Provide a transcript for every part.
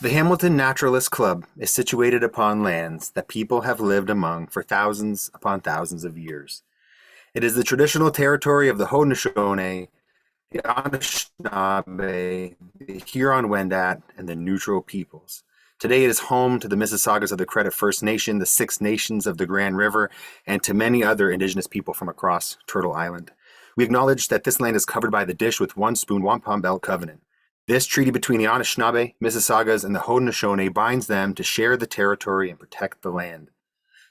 The Hamilton Naturalist Club is situated upon lands that people have lived among for thousands upon thousands of years. It is the traditional territory of the Haudenosaunee, the Anishinaabe, the Huron-Wendat, and the Neutral peoples. Today it is home to the Mississaugas of the Credit First Nation, the Six Nations of the Grand River, and to many other Indigenous people from across Turtle Island. We acknowledge that this land is covered by the Dish with One Spoon Wampum Belt Covenant. This treaty between the Anishinaabe, Mississaugas, and the Haudenosaunee binds them to share the territory and protect the land.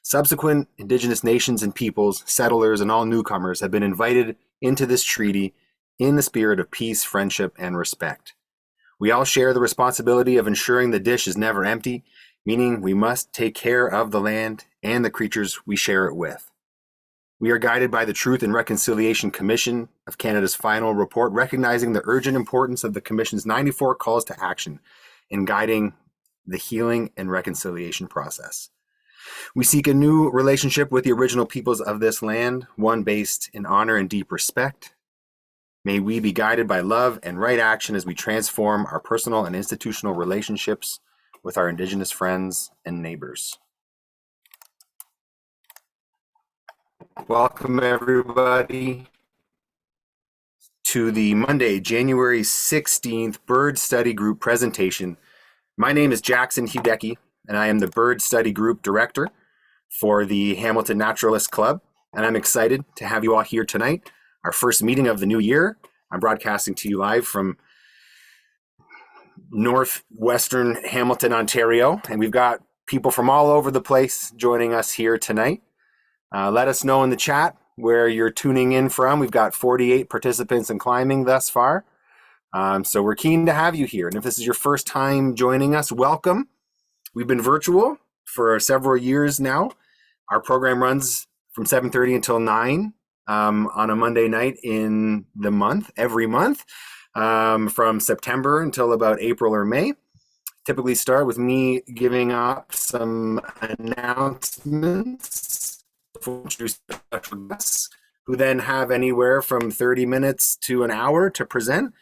Subsequent Indigenous nations and peoples, settlers, and all newcomers have been invited into this treaty in the spirit of peace, friendship, and respect. We all share the responsibility of ensuring the dish is never empty, meaning we must take care of the land and the creatures we share it with. We are guided by the Truth and Reconciliation Commission of Canada's final report, recognizing the urgent importance of the Commission's 94 calls to action in guiding the healing and reconciliation process. We seek a new relationship with the original peoples of this land, one based in honor and deep respect. May we be guided by love and right action as we transform our personal and institutional relationships with our Indigenous friends and neighbors. Welcome, everybody, to the Monday, January 16th Bird Study Group presentation. My name is Jackson Hudecki, and I am the Bird Study Group Director for the Hamilton Naturalist Club, and I'm excited to have you all here tonight, our first meeting of the new year. I'm broadcasting to you live from northwestern Hamilton, Ontario, and we've got people from all over the place joining us here tonight. Let us know in the chat where you're tuning in from. We've got 48 participants in climbing thus far. So we're keen to have you here. And if this is your first time joining us, welcome. We've been virtual for several years now. Our program runs from 7:30 until 9 on a Monday night in the month, every month, from September until about April or May. Typically start with me giving up some announcements, special guests, who then have anywhere from 30 minutes to an hour to present.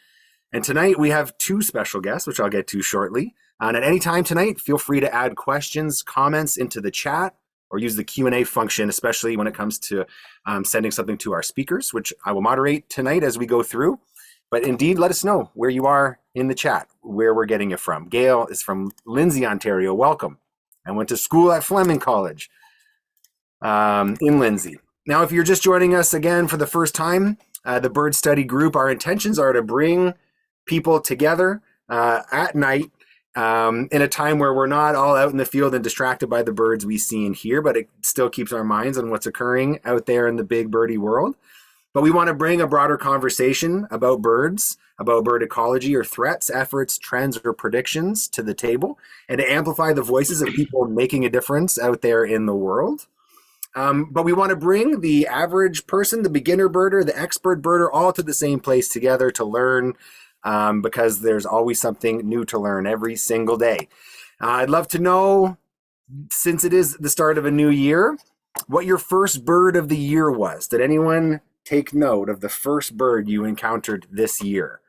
And tonight we have two special guests, which I'll get to shortly. And at any time tonight, feel free to add questions, comments into the chat, or use the Q&A function, especially when it comes to sending something to our speakers, which I will moderate tonight as we go through. But indeed, let us know where you are in the chat, where we're getting it from. Gail is from Lindsay, Ontario. Welcome. I went to school at Fleming College in Lindsay. Now, if you're just joining us again for the first time, the Bird Study Group, our intentions are to bring people together at night in a time where we're not all out in the field and distracted by the birds we see and hear, but it still keeps our minds on what's occurring out there in the big birdie world. But we want to bring a broader conversation about birds, about bird ecology or threats, efforts, trends, or predictions to the table, and to amplify the voices of people making a difference out there in the world. But we want to bring the average person, the beginner birder, the expert birder, all to the same place together to learn, because there's always something new to learn every single day. I'd love to know, since it is the start of a new year, what your first bird of the year was. Did anyone take note of the first bird you encountered this year?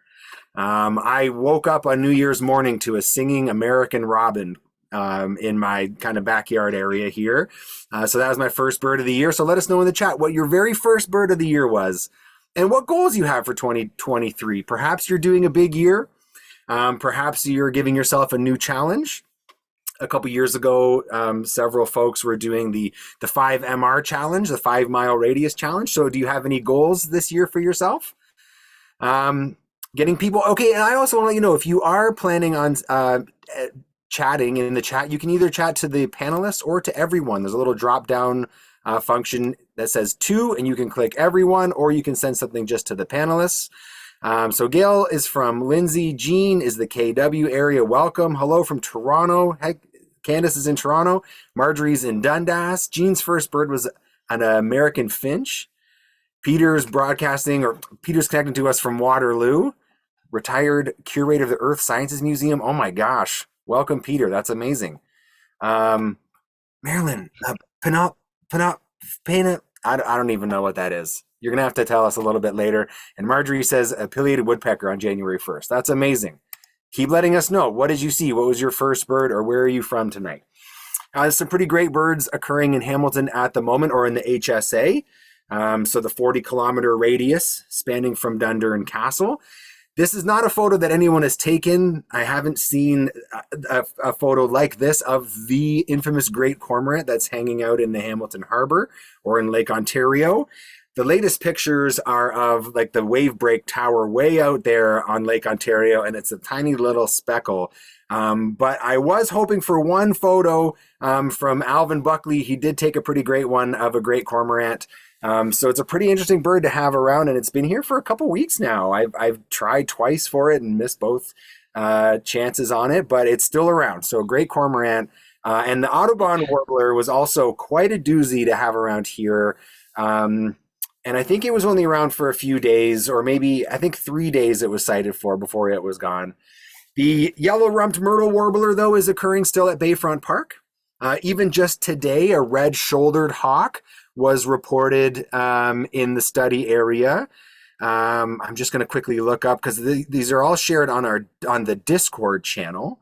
I woke up on New Year's morning to a singing American robin in my kind of backyard area here. So that was my first bird of the year. So let us know in the chat what your very first bird of the year was and what goals you have for 2023. Perhaps you're doing a big year. Perhaps you're giving yourself a new challenge. A couple years ago, several folks were doing the 5MR challenge, the 5-mile radius challenge. So do you have any goals this year for yourself? Getting people. Okay, and I also want to let you know, if you are planning on chatting in the chat, you can either chat to the panelists or to everyone. There's a little drop down function that says to, and you can click everyone, or you can send something just to the panelists. So Gail is from Lindsay. Jean is the KW area. Welcome. Hello from Toronto. Heck, Candace is in Toronto. Marjorie's in Dundas. Jean's first bird was an American finch. Peter's connecting to us from Waterloo. Retired curator of the Earth Sciences Museum. Oh my gosh. Welcome, Peter. That's amazing. Marilyn, I don't even know what that is. You're going to have to tell us a little bit later. And Marjorie says a pileated woodpecker on January 1st. That's amazing. keep letting us know. What did you see? What was your first bird, or where are you from tonight? There's some pretty great birds occurring in Hamilton at the moment, or in the HSA. So the 40-kilometer radius spanning from Dunder and Castle. This is not a photo that anyone has taken. I haven't seen a photo like this of the infamous great cormorant that's hanging out in the Hamilton Harbor or in Lake Ontario. The latest pictures are of like the wave break tower way out there on Lake Ontario, and it's a tiny little speckle. But I was hoping for one photo from Alvin Buckley. He did take a pretty great one of a great cormorant. So it's a pretty interesting bird to have around, and it's been here for a couple weeks now. I've tried twice for it and missed both chances on it, but it's still around. So great cormorant. And the Audubon warbler was also quite a doozy to have around here. And I think it was only around for a few days, or maybe I think 3 days it was sighted for before it was gone. The yellow-rumped myrtle warbler, though, is occurring still at Bayfront Park. Even just today, a red-shouldered hawk was reported in the study area. I'm just going to quickly look up because these are all shared on the Discord channel.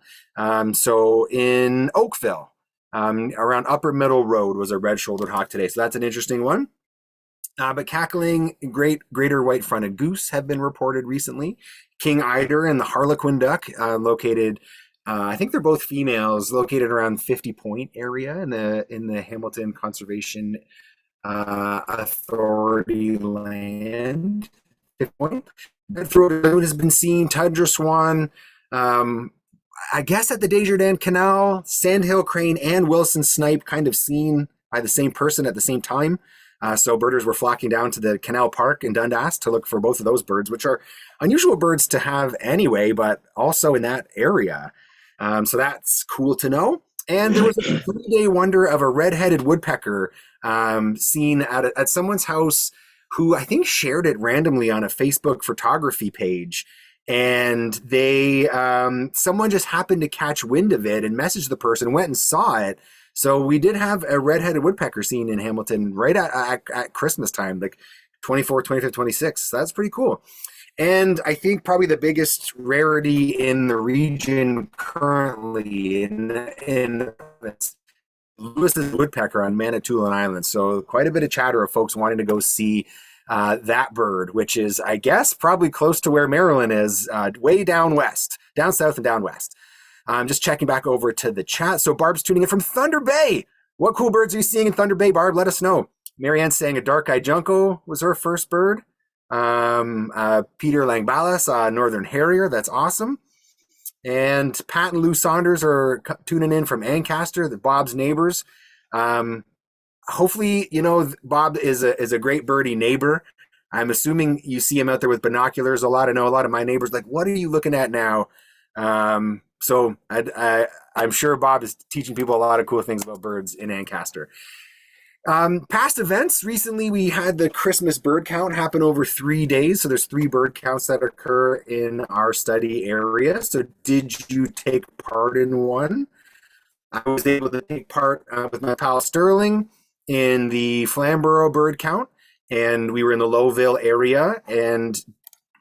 So in Oakville, around Upper Middle Road, was a red-shouldered hawk today. So that's an interesting one. But cackling greater white-fronted goose have been reported recently. King eider and the harlequin duck, located, I think they're both females, located around 50 Point area in the Hamilton Conservation Authority land. 50 Point. Red-throated loon has been seen. Tundra swan, I guess at the Desjardins Canal. Sandhill crane and Wilson snipe kind of seen by the same person at the same time. So birders were flocking down to the Canal Park in Dundas to look for both of those birds, which are unusual birds to have anyway, but also in that area. So that's cool to know. And there was a 3-day wonder of a red-headed woodpecker seen at someone's house who I think shared it randomly on a Facebook photography page. And someone just happened to catch wind of it and messaged the person, went and saw it. So we did have a red-headed woodpecker seen in Hamilton right at Christmas time, like 24th, 25th, 26th. So that's pretty cool. And I think probably the biggest rarity in the region currently in Lewis's woodpecker on Manitoulin Island. So quite a bit of chatter of folks wanting to go see that bird, which is, I guess, probably close to where Merilyn is, way down west, down south and down west. I'm just checking back over to the chat. So Barb's tuning in from Thunder Bay. What cool birds are you seeing in Thunder Bay, Barb? Let us know. Marianne's saying a dark-eyed junco was her first bird. Peter Langbalas, Northern Harrier. That's awesome. And Pat and Lou Saunders are tuning in from Ancaster, Bob's neighbors. Hopefully, Bob is a great birdie neighbor. I'm assuming you see him out there with binoculars a lot. I know a lot of my neighbors like, what are you looking at now? So I'm sure Bob is teaching people a lot of cool things about birds in Ancaster. Past events, recently we had the Christmas bird count happen over 3 days. So there's 3 bird counts that occur in our study area. So did you take part in one? I was able to take part with my pal Sterling in the Flamborough bird count, and we were in the Lowville area, and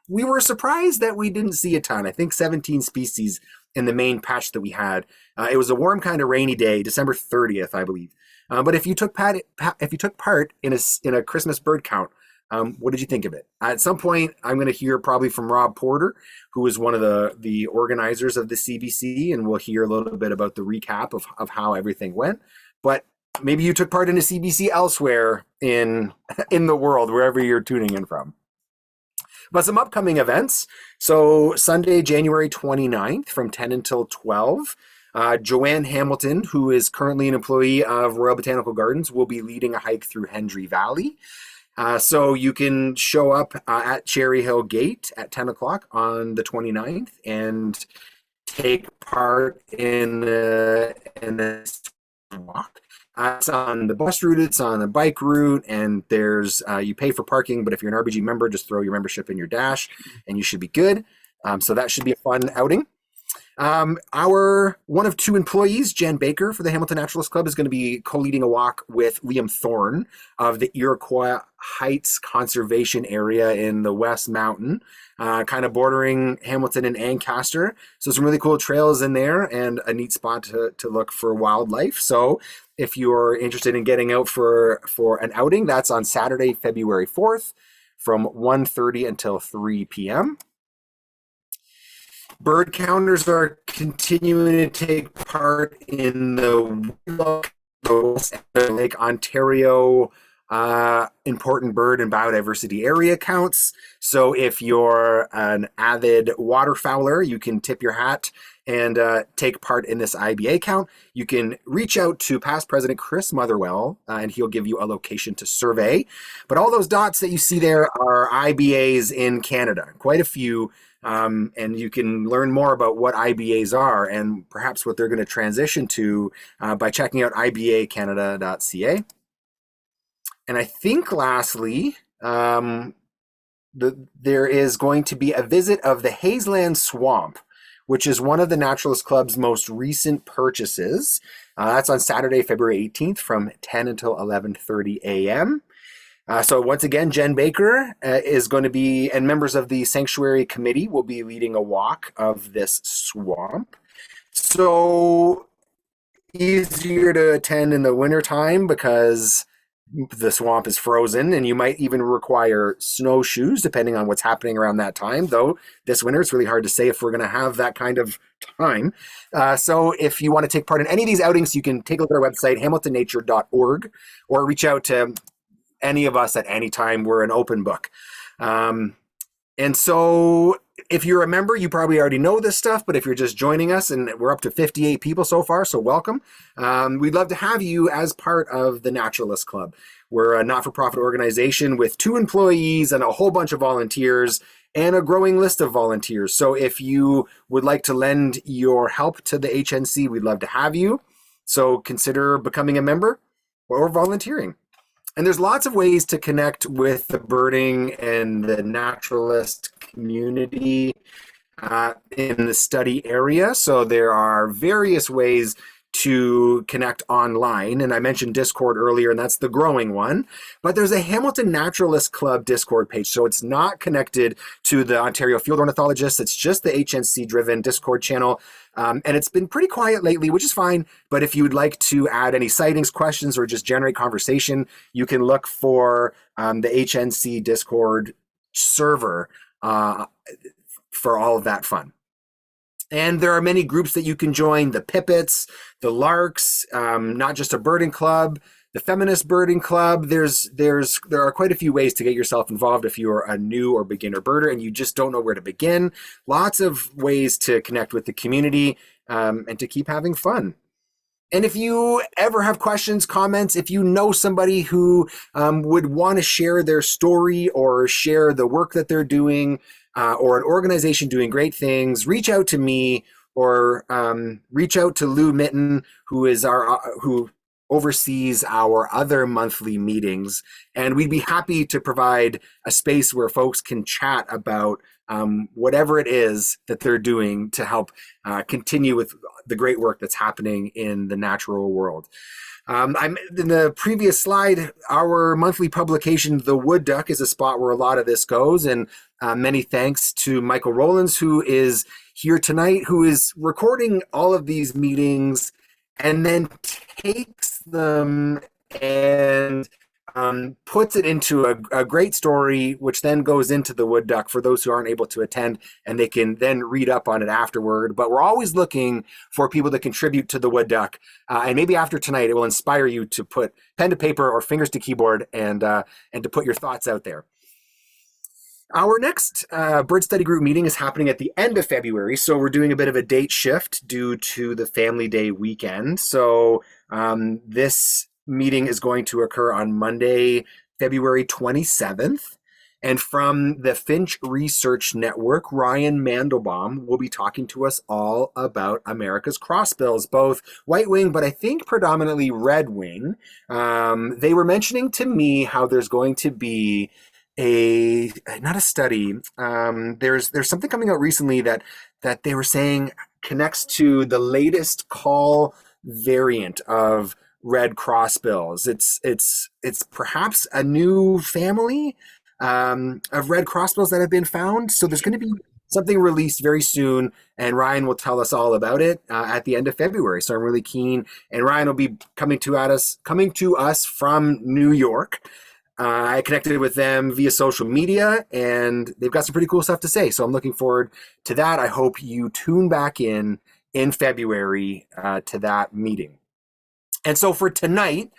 we were surprised that we didn't see a ton. I think 17 species in the main patch that we had. It was a warm kind of rainy day, December 30th, I believe. But if you took part in a Christmas bird count, what did you think of it? At some point, I'm going to hear probably from Rob Porter, who is one of the organizers of the CBC, and we'll hear a little bit about the recap of how everything went. But maybe you took part in a CBC elsewhere in the world, wherever you're tuning in from. But some upcoming events. So Sunday, January 29th from 10 until 12, Joanne Hamilton, who is currently an employee of Royal Botanical Gardens, will be leading a hike through Hendry Valley. So you can show up at Cherry Hill Gate at 10 o'clock on the 29th and take part in this walk. It's on the bus route, it's on the bike route, and there's you pay for parking, but if you're an RBG member, just throw your membership in your dash and you should be good. So that should be a fun outing. Our one of two employees, Jen Baker for the Hamilton Naturalist Club, is going to be co-leading a walk with Liam Thorne of the Iroquois Heights Conservation Area in the West Mountain, kind of bordering Hamilton and Ancaster. So some really cool trails in there and a neat spot to look for wildlife. So if you're interested in getting out for an outing, that's on Saturday, February 4th from 1:30 until 3 p.m. Bird counters are continuing to take part in the Lake Ontario important bird and biodiversity area counts. So if you're an avid waterfowler, you can tip your hat and take part in this IBA count. You can reach out to past President Chris Motherwell, and he'll give you a location to survey. But all those dots that you see there are IBAs in Canada, quite a few. And you can learn more about what IBAs are and perhaps what they're going to transition to by checking out ibacanada.ca. And I think lastly, there is going to be a visit of the Hazeland Swamp, which is one of the Naturalist Club's most recent purchases. That's on Saturday, February 18th from 10 until 11:30 a.m. So once again, Jen Baker is going to be, and members of the Sanctuary Committee will be leading a walk of this swamp. So easier to attend in the wintertime because the swamp is frozen and you might even require snowshoes depending on what's happening around that time. Though this winter, it's really hard to say if we're going to have that kind of time. So if you want to take part in any of these outings, you can take a look at our website, hamiltonnature.org, or reach out to any of us at any time. We're an open book. And so if you're a member, you probably already know this stuff, but if you're just joining us, and we're up to 58 people so far, so welcome. We'd love to have you as part of the Naturalist Club. We're a not-for-profit organization with 2 employees and a whole bunch of volunteers and a growing list of volunteers. So if you would like to lend your help to the HNC, we'd love to have you. So consider becoming a member or volunteering. And there's lots of ways to connect with the birding and the naturalist community in the study area. So there are various ways to connect online. And I mentioned Discord earlier, and that's the growing one. But there's a Hamilton Naturalist Club Discord page. So it's not connected to the Ontario Field Ornithologists. It's just the HNC-driven Discord channel. And it's been pretty quiet lately, which is fine. But if you would like to add any sightings, questions, or just generate conversation, you can look for the HNC Discord server for all of that fun. And there are many groups that you can join: the Pipits, the Larks, not just a birding club, the Feminist Birding Club. There are quite a few ways to get yourself involved if you are a new or beginner birder and you just don't know where to begin. Lots of ways to connect with the community and to keep having fun. And if you ever have questions, comments, if you know somebody who would want to share their story or share the work that they're doing, or an organization doing great things, reach out to me or reach out to Lou Mitten, who oversees our other monthly meetings. And we'd be happy to provide a space where folks can chat about whatever it is that they're doing to help continue with the great work that's happening in the natural world. I'm in the previous slide, our monthly publication, The Wood Duck, is a spot where a lot of this goes. And many thanks to Michael Rowlands, who is here tonight, who is recording all of these meetings and then takes them and puts it into a great story, which then goes into the Wood Duck for those who aren't able to attend, and they can then read up on it afterward. But we're always looking for people to contribute to the Wood Duck, and maybe after tonight it will inspire you to put pen to paper or fingers to keyboard and to put your thoughts out there. Our next Bird Study Group meeting is happening at the end of February, so we're doing a bit of a date shift due to the Family Day weekend. So this meeting is going to occur on Monday, February 27th. And from the Finch Research Network, Ryan Mandelbaum will be talking to us all about America's crossbills, both white wing, but I think predominantly red wing. They were mentioning to me how there's going to be not a study. There's something coming out recently that they were saying connects to the latest call variant of red crossbills. It's perhaps a new family of red crossbills that have been found. So there's going to be something released very soon, and Ryan will tell us all about it at the end of February. So I'm really keen, and Ryan will be coming to us from New York. I connected with them via social media, and they've got some pretty cool stuff to say. So I'm looking forward to that. I hope you tune back in February to that meeting. And so for tonight,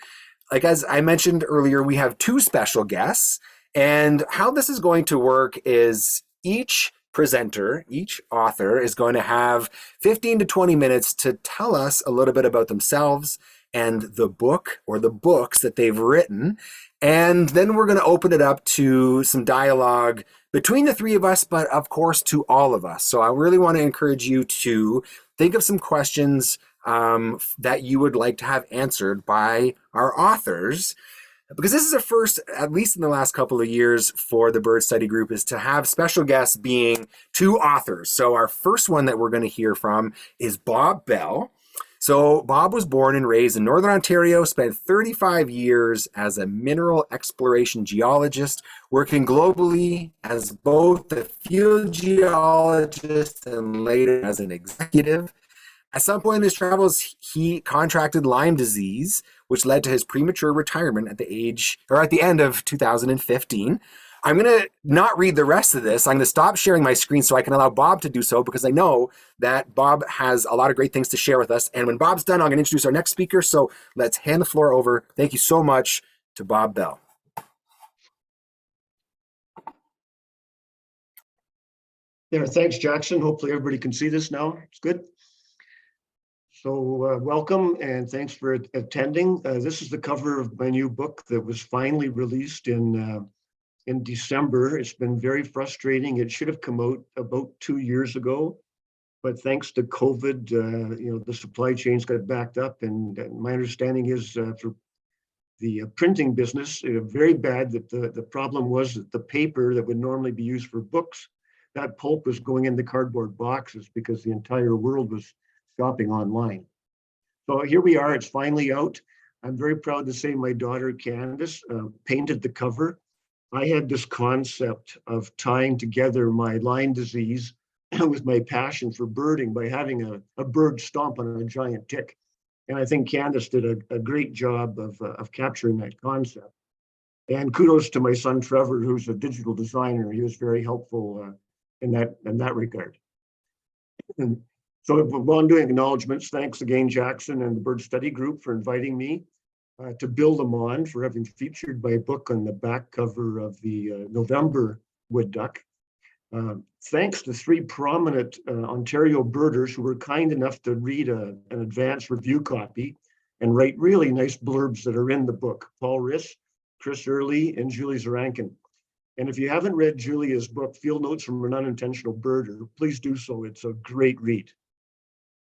like as I mentioned earlier, we have two special guests. And how this is going to work is each presenter, each author is going to have 15 to 20 minutes to tell us a little bit about themselves and the book or the books that they've written. And then we're going to open it up to some dialogue between the three of us, but of course to all of us. So I really want to encourage you to think of some questions that you would like to have answered by our authors. Because this is a first, at least in the last couple of years for the Bird Study Group, is to have special guests being two authors. So our first one that we're going to hear from is Bob Bell. So Bob was born and raised in Northern Ontario, spent 35 years as a mineral exploration geologist, working globally as both a field geologist and later as an executive. At some point in his travels, he contracted Lyme disease, which led to his premature retirement at the end of 2015. I'm going to not read the rest of this. I'm going to stop sharing my screen so I can allow Bob to do so, because I know that Bob has a lot of great things to share with us. And when Bob's done, I'm going to introduce our next speaker. So let's hand the floor over. Thank you so much to Bob Bell. Yeah, thanks, Jackson. Hopefully everybody can see this now. It's good. So welcome and thanks for attending. This is the cover of my new book that was finally released in December. It's been very frustrating. It should have come out about 2 years ago, but thanks to COVID, the supply chains got backed up. And my understanding is for the printing business, very bad. That the problem was that the paper that would normally be used for books, that pulp was going into cardboard boxes because the entire world was shopping online. So here we are, it's finally out. I'm very proud to say my daughter Candace painted the cover. I had this concept of tying together my Lyme disease with my passion for birding by having a bird stomp on a giant tick. And I think Candace did a great job of capturing that concept. And kudos to my son Trevor, who's a digital designer. He was very helpful in that regard. And so while I'm doing acknowledgements, thanks again, Jackson and the Bird Study Group for inviting me to build them on, for having featured my book on the back cover of the November Wood Duck. Thanks to three prominent Ontario birders who were kind enough to read an advanced review copy and write really nice blurbs that are in the book. Paul Riss, Chris Early, and Julie Zarankin. And if you haven't read Julia's book, Field Notes from an Unintentional Birder, please do so. It's a great read.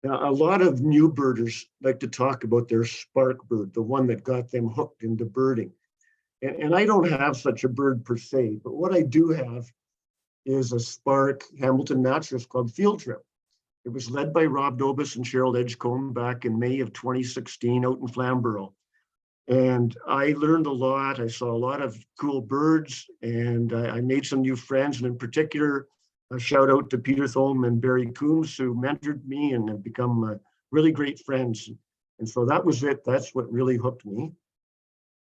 Now, a lot of new birders like to talk about their spark bird, the one that got them hooked into birding. And I don't have such a bird per se, but what I do have is a spark Hamilton Naturalist Club field trip. It was led by Rob Dobus and Cheryl Edgecombe back in May of 2016 out in Flamborough. And I learned a lot. I saw a lot of cool birds, and I made some new friends. And in particular, a shout out to Peter Thome and Barry Coombs, who mentored me and have become really great friends. And so that was it. That's what really hooked me.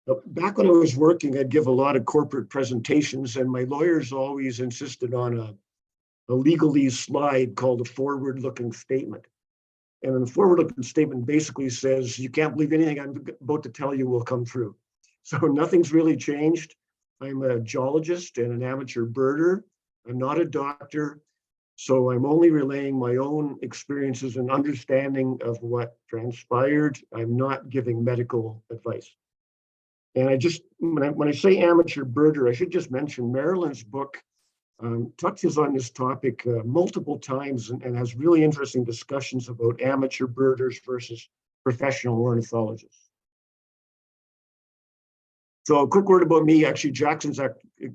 But back when I was working, I'd give a lot of corporate presentations, and my lawyers always insisted on a legalese slide called a forward-looking statement. And the forward-looking statement basically says, you can't believe anything I'm about to tell you will come true. So nothing's really changed. I'm a geologist and an amateur birder. I'm not a doctor. So I'm only relaying my own experiences and understanding of what transpired. I'm not giving medical advice. And when I say amateur birder, I should just mention Merilyn's book touches on this topic multiple times and has really interesting discussions about amateur birders versus professional ornithologists. So a quick word about me. Actually, Jackson's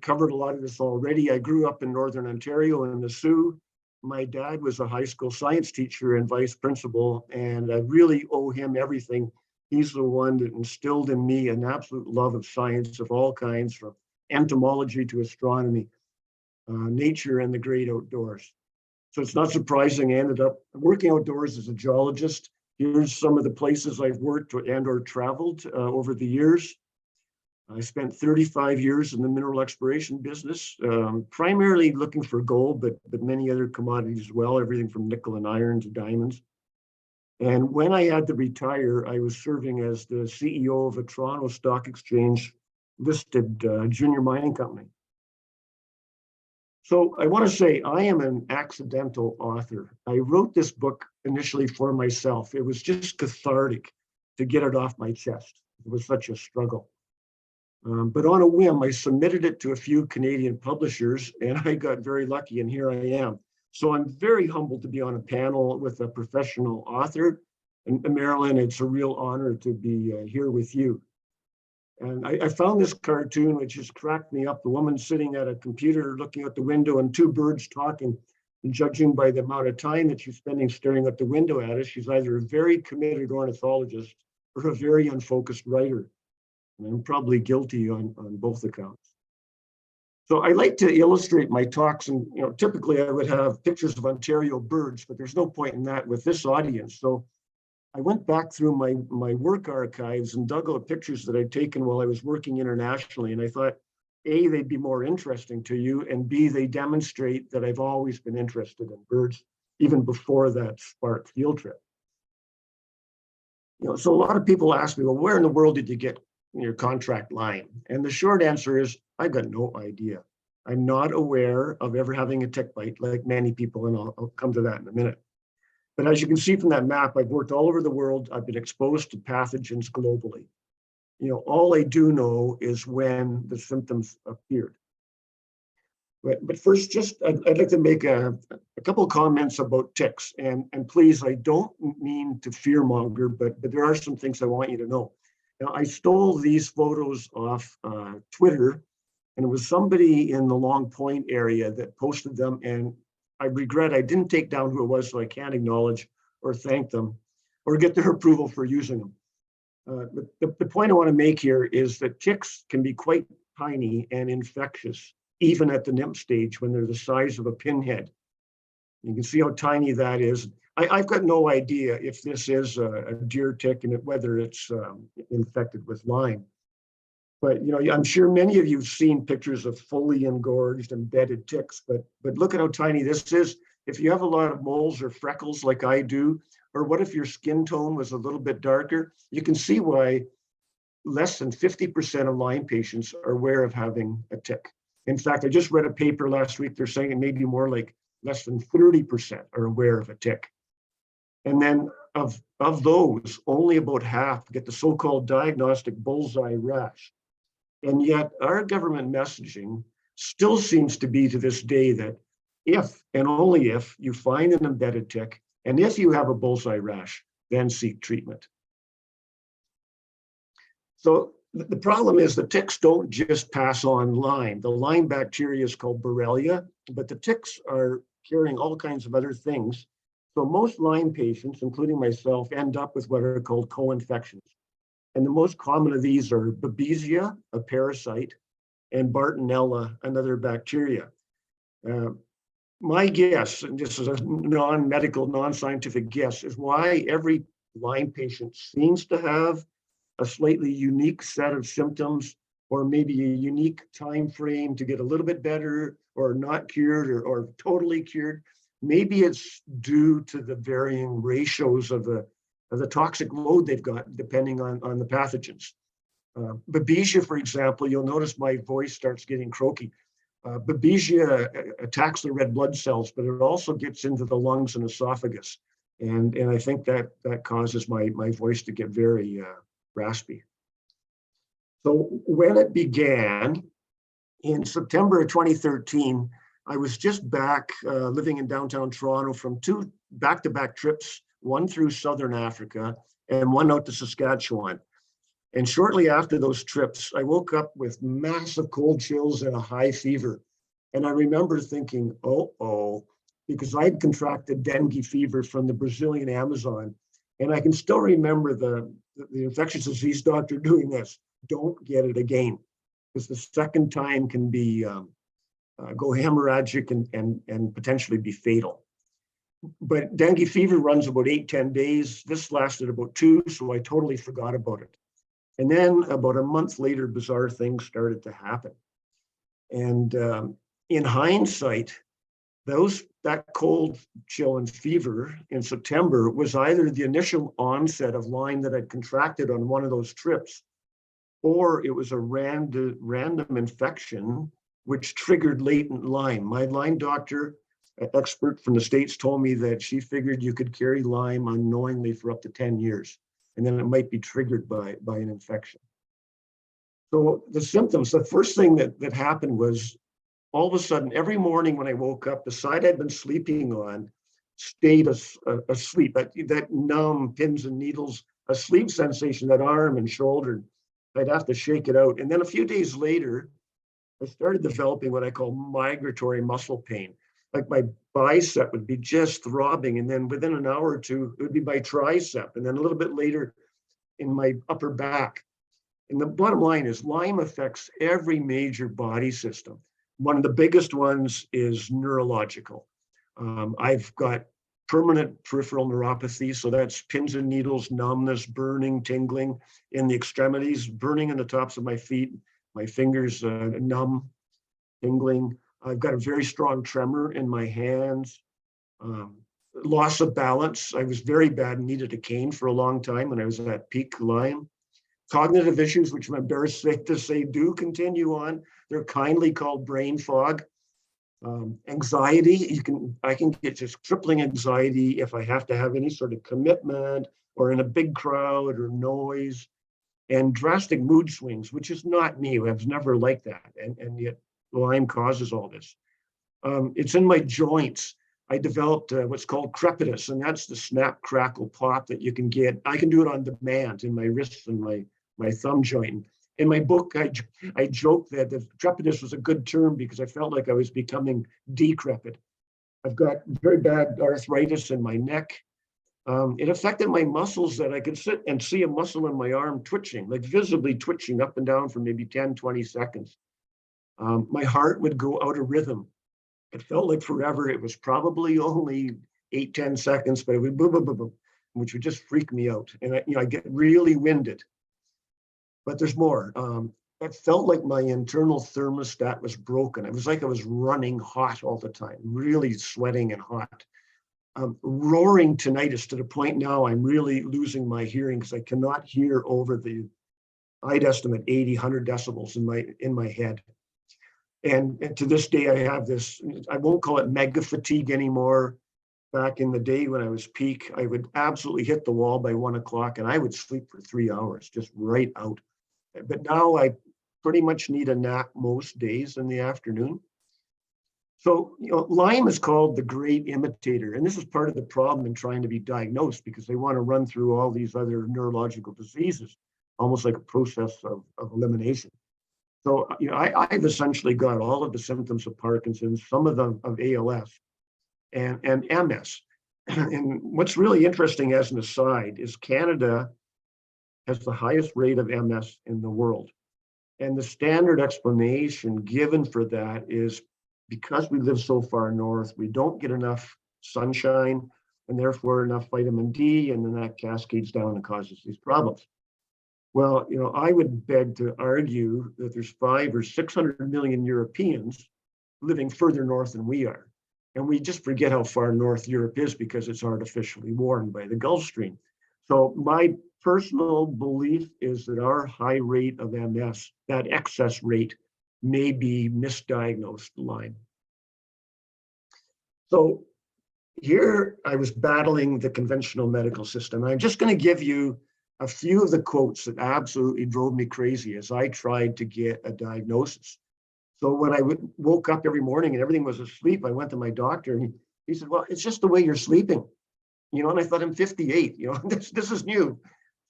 covered a lot of this already. I grew up in Northern Ontario in the Sioux. my dad was a high school science teacher and vice principal, and I really owe him everything. He's the one that instilled in me an absolute love of science of all kinds, from entomology to astronomy, nature, and the great outdoors. So it's not surprising I ended up working outdoors as a geologist. Here's some of the places I've worked and or traveled over the years. I spent 35 years in the mineral exploration business, primarily looking for gold, but many other commodities as well, everything from nickel and iron to diamonds. And when I had to retire, I was serving as the CEO of a Toronto Stock Exchange listed junior mining company. So I want to say I am an accidental author. I wrote this book initially for myself. It was just cathartic to get it off my chest. It was such a struggle. But on a whim, I submitted it to a few Canadian publishers, and I got very lucky, and here I am. So I'm very humbled to be on a panel with a professional author. And Merilyn, it's a real honor to be here with you. And I found this cartoon, which just cracked me up. The woman sitting at a computer looking out the window and two birds talking. And judging by the amount of time that she's spending staring out the window at us, she's either a very committed ornithologist or a very unfocused writer. And I'm probably guilty on both accounts. So I like to illustrate my talks, and typically I would have pictures of Ontario birds, but there's no point in that with this audience. So I went back through my work archives and dug out pictures that I'd taken while I was working internationally. And I thought, A, they'd be more interesting to you, and B, they demonstrate that I've always been interested in birds, even before that spark field trip. So a lot of people ask me, well, where in the world did you get your contract Lyme? And the short answer is, I've got no idea. I'm not aware of ever having a tick bite like many people, and I'll come to that in a minute. But as you can see from that map, I've worked all over the world. I've been exposed to pathogens globally. All I do know is when the symptoms appeared. But first, I'd like to make a couple of comments about ticks. And please, I don't mean to fearmonger, but there are some things I want you to know. Now, I stole these photos off Twitter, and it was somebody in the Long Point area that posted them, and I regret I didn't take down who it was, so I can't acknowledge or thank them or get their approval for using them. But the point I want to make here is that ticks can be quite tiny and infectious, even at the nymph stage when they're the size of a pinhead. You can see how tiny that is. I've got no idea if this is a deer tick and whether it's infected with Lyme. But I'm sure many of you have seen pictures of fully engorged and bedded ticks, but look at how tiny this is. If you have a lot of moles or freckles like I do, or what if your skin tone was a little bit darker, you can see why less than 50% of Lyme patients are aware of having a tick. In fact, I just read a paper last week, they're saying it may be more like less than 30% are aware of a tick. And then of those, only about half get the so-called diagnostic bullseye rash. And yet our government messaging still seems to be to this day that if and only if you find an embedded tick, and if you have a bullseye rash, then seek treatment. So the problem is the ticks don't just pass on Lyme. The Lyme bacteria is called Borrelia, but the ticks are carrying all kinds of other things. So most Lyme patients, including myself, end up with what are called co-infections. And the most common of these are Babesia, a parasite, and Bartonella, another bacteria. My guess, and this is a non-medical, non-scientific guess, is why every Lyme patient seems to have a slightly unique set of symptoms, or maybe a unique time frame to get a little bit better, or not cured, or totally cured. Maybe it's due to the varying ratios of the toxic load they've got, depending on the pathogens. Babesia, for example, you'll notice my voice starts getting croaky. Babesia attacks the red blood cells, but it also gets into the lungs and esophagus. And I think that causes my voice to get very raspy. So when it began in September of 2013, I was just back living in downtown Toronto from two back-to-back trips, one through Southern Africa and one out to Saskatchewan. And shortly after those trips, I woke up with massive cold chills and a high fever. And I remember thinking, oh, because I'd contracted dengue fever from the Brazilian Amazon. And I can still remember the infectious disease doctor doing this. Don't get it again, because the second time can be go hemorrhagic and potentially be fatal. But dengue fever runs about 8-10 days. This lasted about 2, so I totally forgot about it. And then about a month later, bizarre things started to happen. And in hindsight, that cold, chill, and fever in September was either the initial onset of Lyme that I'd contracted on one of those trips, or it was a random infection which triggered latent Lyme. My Lyme doctor, an expert from the States, told me that she figured you could carry Lyme unknowingly for up to 10 years, and then it might be triggered by an infection. So the symptoms, the first thing that happened was, all of a sudden, every morning when I woke up, the side I'd been sleeping on stayed asleep. That numb pins and needles, a sleep sensation, that arm and shoulder, I'd have to shake it out. And then a few days later, I started developing what I call migratory muscle pain. Like my bicep would be just throbbing, and then within an hour or two, it would be my tricep, and then a little bit later in my upper back. And the bottom line is Lyme affects every major body system. One of the biggest ones is neurological. I've got permanent peripheral neuropathy, so that's pins and needles, numbness, burning, tingling in the extremities, burning in the tops of my feet, my fingers numb, tingling. I've got a very strong tremor in my hands, loss of balance. I was very bad and needed a cane for a long time when I was at peak Lyme. Cognitive issues, which I'm embarrassed to say do continue on. They're kindly called brain fog. Anxiety, I can get just crippling anxiety if I have to have any sort of commitment or in a big crowd or noise, and drastic mood swings, which is not me. I was never like that, and yet Lyme causes all this. It's in my joints. I developed what's called crepitus, and that's the snap, crackle, pop that you can get. I can do it on demand in my wrists and my thumb joint. In my book, I joke that the crepitus was a good term because I felt like I was becoming decrepit. I've got very bad arthritis in my neck. It affected my muscles that I could sit and see a muscle in my arm twitching, like visibly twitching up and down for maybe 10, 20 seconds. My heart would go out of rhythm. It felt like forever. It was probably only 8, 10 seconds, but it would boom, boom, boom, boom, which would just freak me out. And I get really winded. But there's more. It felt like my internal thermostat was broken. It was like I was running hot all the time, really sweating and hot. Roaring tinnitus to the point now I'm really losing my hearing because I cannot hear over the, I'd estimate 80, 100 decibels in my head. And to this day, I have this, I won't call it mega fatigue anymore. Back in the day when I was peak, I would absolutely hit the wall by 1 o'clock and I would sleep for 3 hours, just right out. But now I pretty much need a nap most days in the afternoon. So, Lyme is called the great imitator. And this is part of the problem in trying to be diagnosed because they want to run through all these other neurological diseases, almost like a process of elimination. So, I've essentially got all of the symptoms of Parkinson's, some of them of ALS and MS. And what's really interesting as an aside is Canada has the highest rate of MS in the world. And the standard explanation given for that is because we live so far north, we don't get enough sunshine and therefore enough vitamin D, and then that cascades down and causes these problems. Well, I would beg to argue that there's 500 or 600 million Europeans living further north than we are. And we just forget how far north Europe is because it's artificially warmed by the Gulf Stream. So my personal belief is that our high rate of MS, that excess rate, may be misdiagnosed Lyme. So here I was battling the conventional medical system. I'm just going to give you a few of the quotes that absolutely drove me crazy as I tried to get a diagnosis. So when I woke up every morning and everything was asleep, I went to my doctor and he said, well, it's just the way you're sleeping. And I thought, I'm 58, this is new.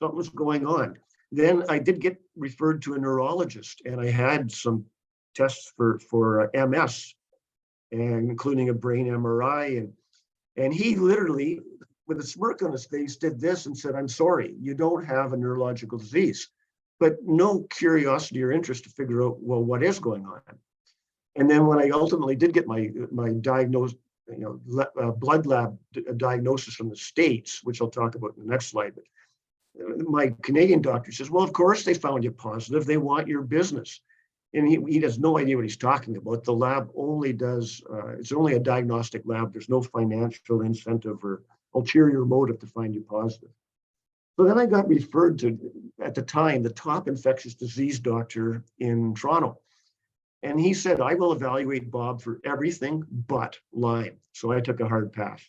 Something was going on. Then I did get referred to a neurologist and I had some tests for MS. and including a brain MRI. And he literally, with a smirk on his face, did this and said, "I'm sorry, you don't have a neurological disease," but no curiosity or interest to figure out, well, what is going on. And then when I ultimately did get my diagnosed, blood lab diagnosis from the States, which I'll talk about in the next slide, but my Canadian doctor says, "Well, of course they found you positive. They want your business." And he has no idea what he's talking about. The lab only does, it's only a diagnostic lab. There's no financial incentive or ulterior motive to find you positive. So then I got referred to, at the time, the top infectious disease doctor in Toronto. And he said, "I will evaluate Bob for everything but Lyme." So I took a hard pass.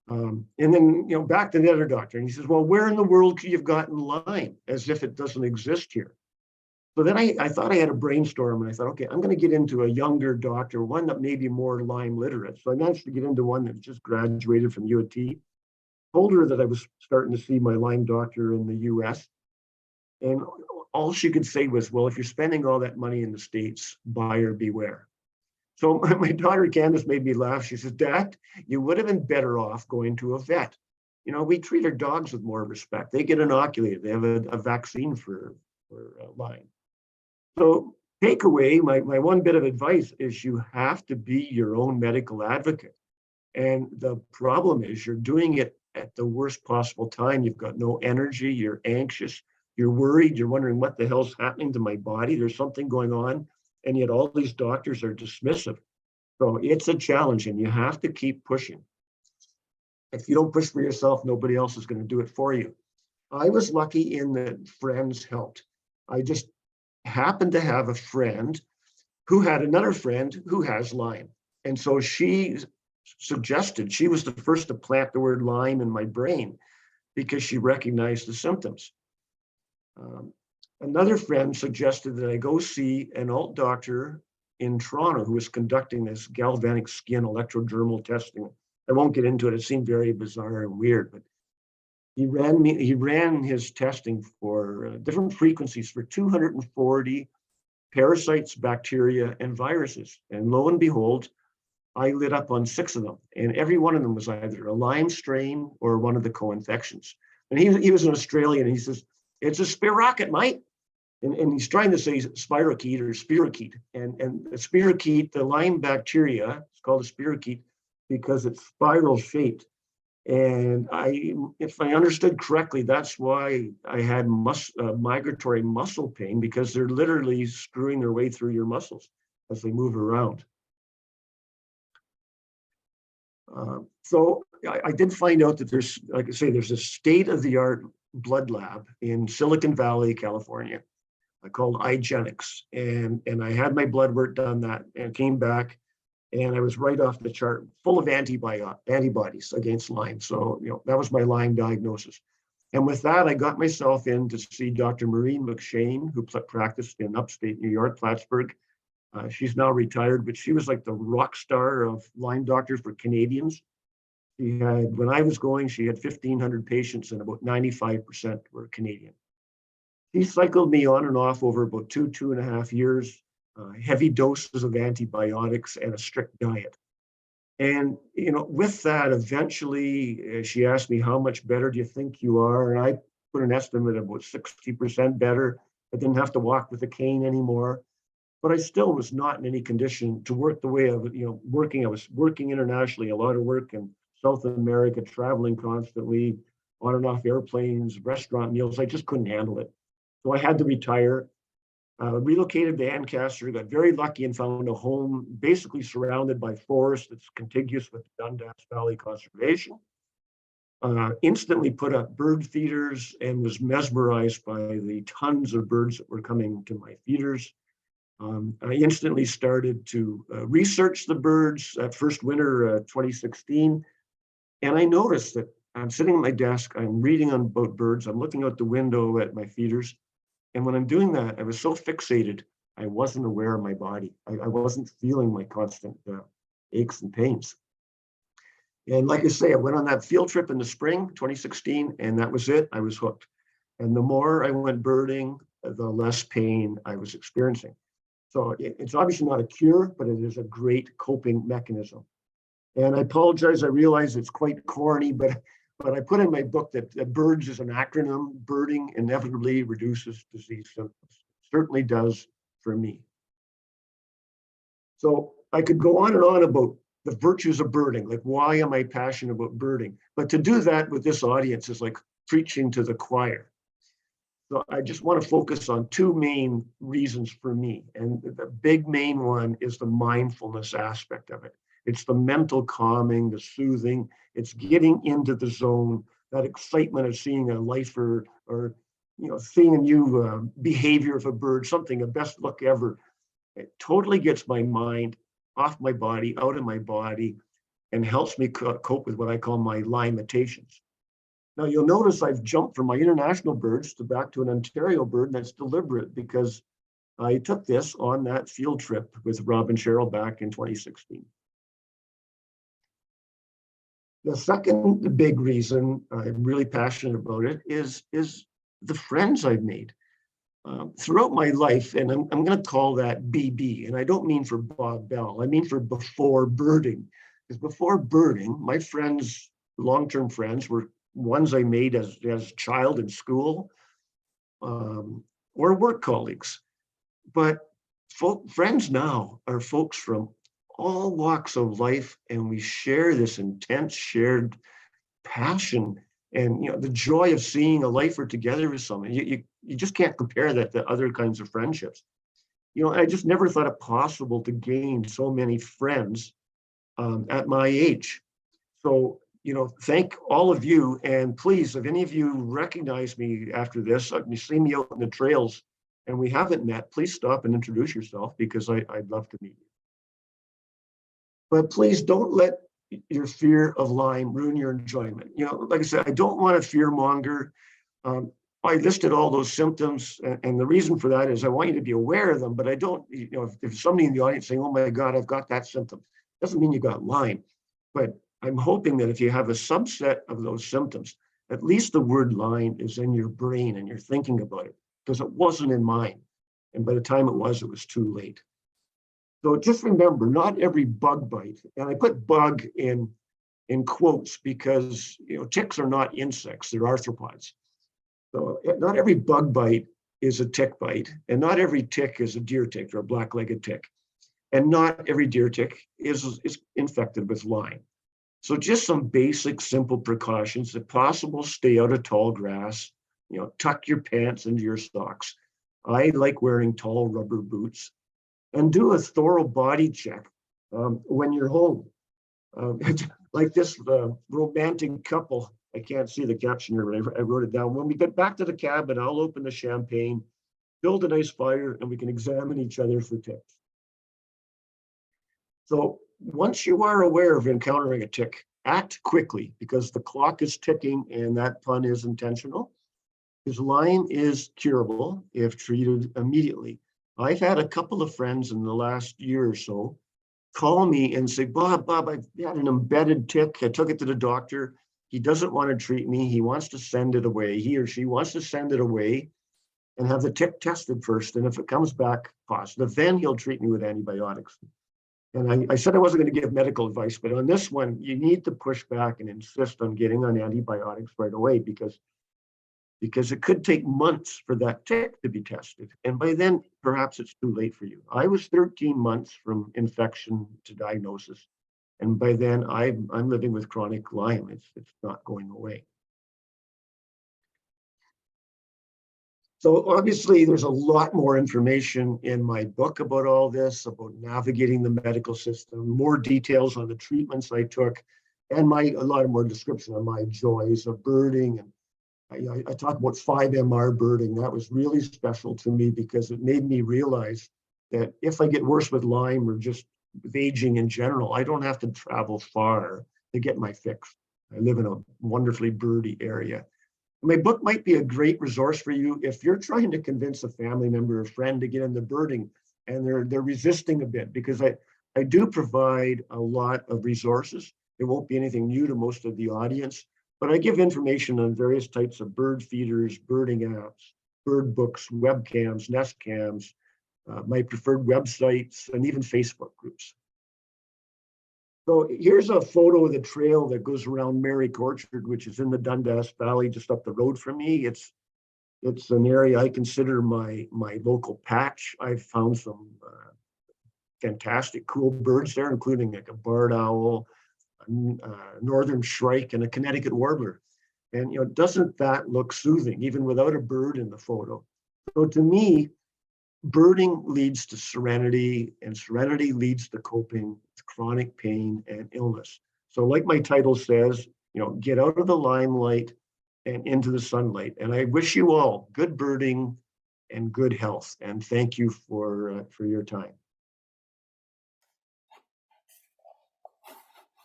And then, back to the other doctor, and he says, "Well, where in the world could you have gotten Lyme?" As if it doesn't exist here. So then I thought I had a brainstorm, and I thought, okay, I'm going to get into a younger doctor, one that may be more Lyme literate. So I managed to get into one that just graduated from U of T. Told her that I was starting to see my Lyme doctor in the US. And all she could say was, "Well, if you're spending all that money in the States, buyer beware." So my daughter Candace made me laugh. She says, "Dad, you would have been better off going to a vet. We treat our dogs with more respect. They get inoculated. They have a vaccine for Lyme." So takeaway, my one bit of advice is you have to be your own medical advocate. And the problem is you're doing it at the worst possible time. You've got no energy, you're anxious, you're worried, you're wondering what the hell's happening to my body. There's something going on. And yet all these doctors are dismissive. So it's a challenge and you have to keep pushing. If you don't push for yourself, nobody else is going to do it for you. I was lucky in that friends helped. I just happened to have a friend who had another friend who has Lyme. And so she suggested, she was the first to plant the word Lyme in my brain because she recognized the symptoms. Another friend suggested that I go see an alt doctor in Toronto who was conducting this galvanic skin electrodermal testing. I won't get into it. It seemed very bizarre and weird, but he ran his testing for different frequencies for 240 parasites, bacteria, and viruses. And lo and behold, I lit up on 6 of them, and every one of them was either a Lyme strain or one of the co-infections. And he was an Australian, and he says, "It's a spirochete, mate." And he's trying to say spirochete or spirochete. And the spirochete, the Lyme bacteria, it's called a spirochete because it's spiral shaped. And if I understood correctly, that's why I had migratory muscle pain, because they're literally screwing their way through your muscles as they move around. So I did find out that there's, like I say, there's a state-of-the-art blood lab in Silicon Valley, California, called IGenix. And I had my blood work done that and came back, and I was right off the chart, full of antibodies against Lyme. So, that was my Lyme diagnosis. And with that, I got myself in to see Dr. Maureen McShane, who practiced in upstate New York, Plattsburgh. She's now retired, but she was like the rock star of Lyme doctors for Canadians. When I was going, she had 1,500 patients, and about 95% were Canadian. She cycled me on and off over about 2.5 years, heavy doses of antibiotics and a strict diet. And, with that, eventually she asked me, "How much better do you think you are?" And I put an estimate of about 60% better. I didn't have to walk with a cane anymore, but I still was not in any condition to work the way I was, working. I was working internationally, a lot of work in South America, traveling constantly, on and off airplanes, restaurant meals. I just couldn't handle it. So I had to retire. Relocated to Ancaster, got very lucky and found a home basically surrounded by forest that's contiguous with Dundas Valley Conservation. Instantly put up bird feeders and was mesmerized by the tons of birds that were coming to my feeders. I instantly started to research the birds that first winter, 2016. And I noticed that I'm sitting at my desk, I'm reading about birds, I'm looking out the window at my feeders. And when I'm doing that, I was so fixated, I wasn't aware of my body. I wasn't feeling my constant aches and pains. And like I say, I went on that field trip in the spring, 2016, and that was it. I was hooked. And the more I went birding, the less pain I was experiencing. So it's obviously not a cure, but it is a great coping mechanism. And I apologize, I realize it's quite corny, but I put in my book that BIRDS is an acronym. Birding inevitably reduces disease symptoms. Certainly does for me. So I could go on and on about the virtues of birding, like why am I passionate about birding? But to do that with this audience is like preaching to the choir. So I just want to focus on two main reasons for me. And the big main one is the mindfulness aspect of it. It's the mental calming, the soothing, it's getting into the zone, that excitement of seeing a lifer or seeing a new behavior of a bird, something, a best look ever. It totally gets my mind off my body, out of my body, and helps me cope with what I call my limitations. Now, you'll notice I've jumped from my international birds to back to an Ontario bird, and that's deliberate because I took this on that field trip with Rob and Cheryl back in 2016. The second big reason I'm really passionate about it is the friends I've made. Throughout my life, and I'm going to call that BB, and I don't mean for Bob Bell, I mean for before birding. Because before birding, my friends, long-term friends, were ones I made as a child in school, or work colleagues. But friends now are folks from all walks of life, and we share this intense shared passion and the joy of seeing a lifer together with someone. You just can't compare that to other kinds of friendships. I just never thought it possible to gain so many friends at my age. So, thank all of you. And please, if any of you recognize me after this, you see me out in the trails and we haven't met, please stop and introduce yourself because I'd love to meet you. But please don't let your fear of Lyme ruin your enjoyment. Like I said, I don't want to fear monger. I listed all those symptoms, and the reason for that is I want you to be aware of them, but I don't, if somebody in the audience saying, oh my God, I've got that symptom, doesn't mean you got Lyme. But I'm hoping that if you have a subset of those symptoms, at least the word Lyme is in your brain and you're thinking about it, because it wasn't in mine. And by the time it was too late. So just remember, not every bug bite, and I put bug in quotes because ticks are not insects, they're arthropods. So not every bug bite is a tick bite, and not every tick is a deer tick or a black-legged tick. And not every deer tick is infected with Lyme. So just some basic, simple precautions. If possible, stay out of tall grass, tuck your pants into your socks. I like wearing tall rubber boots. And do a thorough body check when you're home. Like this romantic couple, I can't see the caption here, but I wrote it down. When we get back to the cabin, I'll open the champagne, build a nice fire, and we can examine each other for tips. So once you are aware of encountering a tick, act quickly because the clock is ticking, and that pun is intentional. Because Lyme is curable if treated immediately. I've had a couple of friends in the last year or so call me and say, Bob, I've had an embedded tick. I took it to the doctor. He doesn't want to treat me. He wants to send it away. He or she wants to send it away and have the tick tested first. And if it comes back positive, then he'll treat me with antibiotics. And I said I wasn't going to give medical advice, but on this one, you need to push back and insist on getting on antibiotics right away because it could take months for that tick to be tested. And by then, perhaps it's too late for you. I was 13 months from infection to diagnosis. And by then, I'm living with chronic Lyme. It's not going away. So obviously, there's a lot more information in my book about all this, about navigating the medical system, more details on the treatments I took, and a lot more description of my joys of birding. And I talk about 5MR birding. That was really special to me because it made me realize that if I get worse with Lyme or just with aging in general, I don't have to travel far to get my fix. I live in a wonderfully birdy area. My book might be a great resource for you if you're trying to convince a family member or friend to get into birding and they're resisting a bit, because I do provide a lot of resources. It won't be anything new to most of the audience. But I give information on various types of bird feeders, birding apps, bird books, webcams, nest cams, my preferred websites, and even Facebook groups. So here's a photo of the trail that goes around Merrick Orchard, which is in the Dundas Valley, just up the road from me. It's an area I consider my local patch. I've found some fantastic, cool birds there, including like a barred owl, a northern shrike, and a Connecticut warbler. And doesn't that look soothing, even without a bird in the photo? So to me, birding leads to serenity, and serenity leads to coping with chronic pain and illness. So like my title says, get out of the limelight and into the sunlight. And I wish you all good birding and good health. And thank you for your time.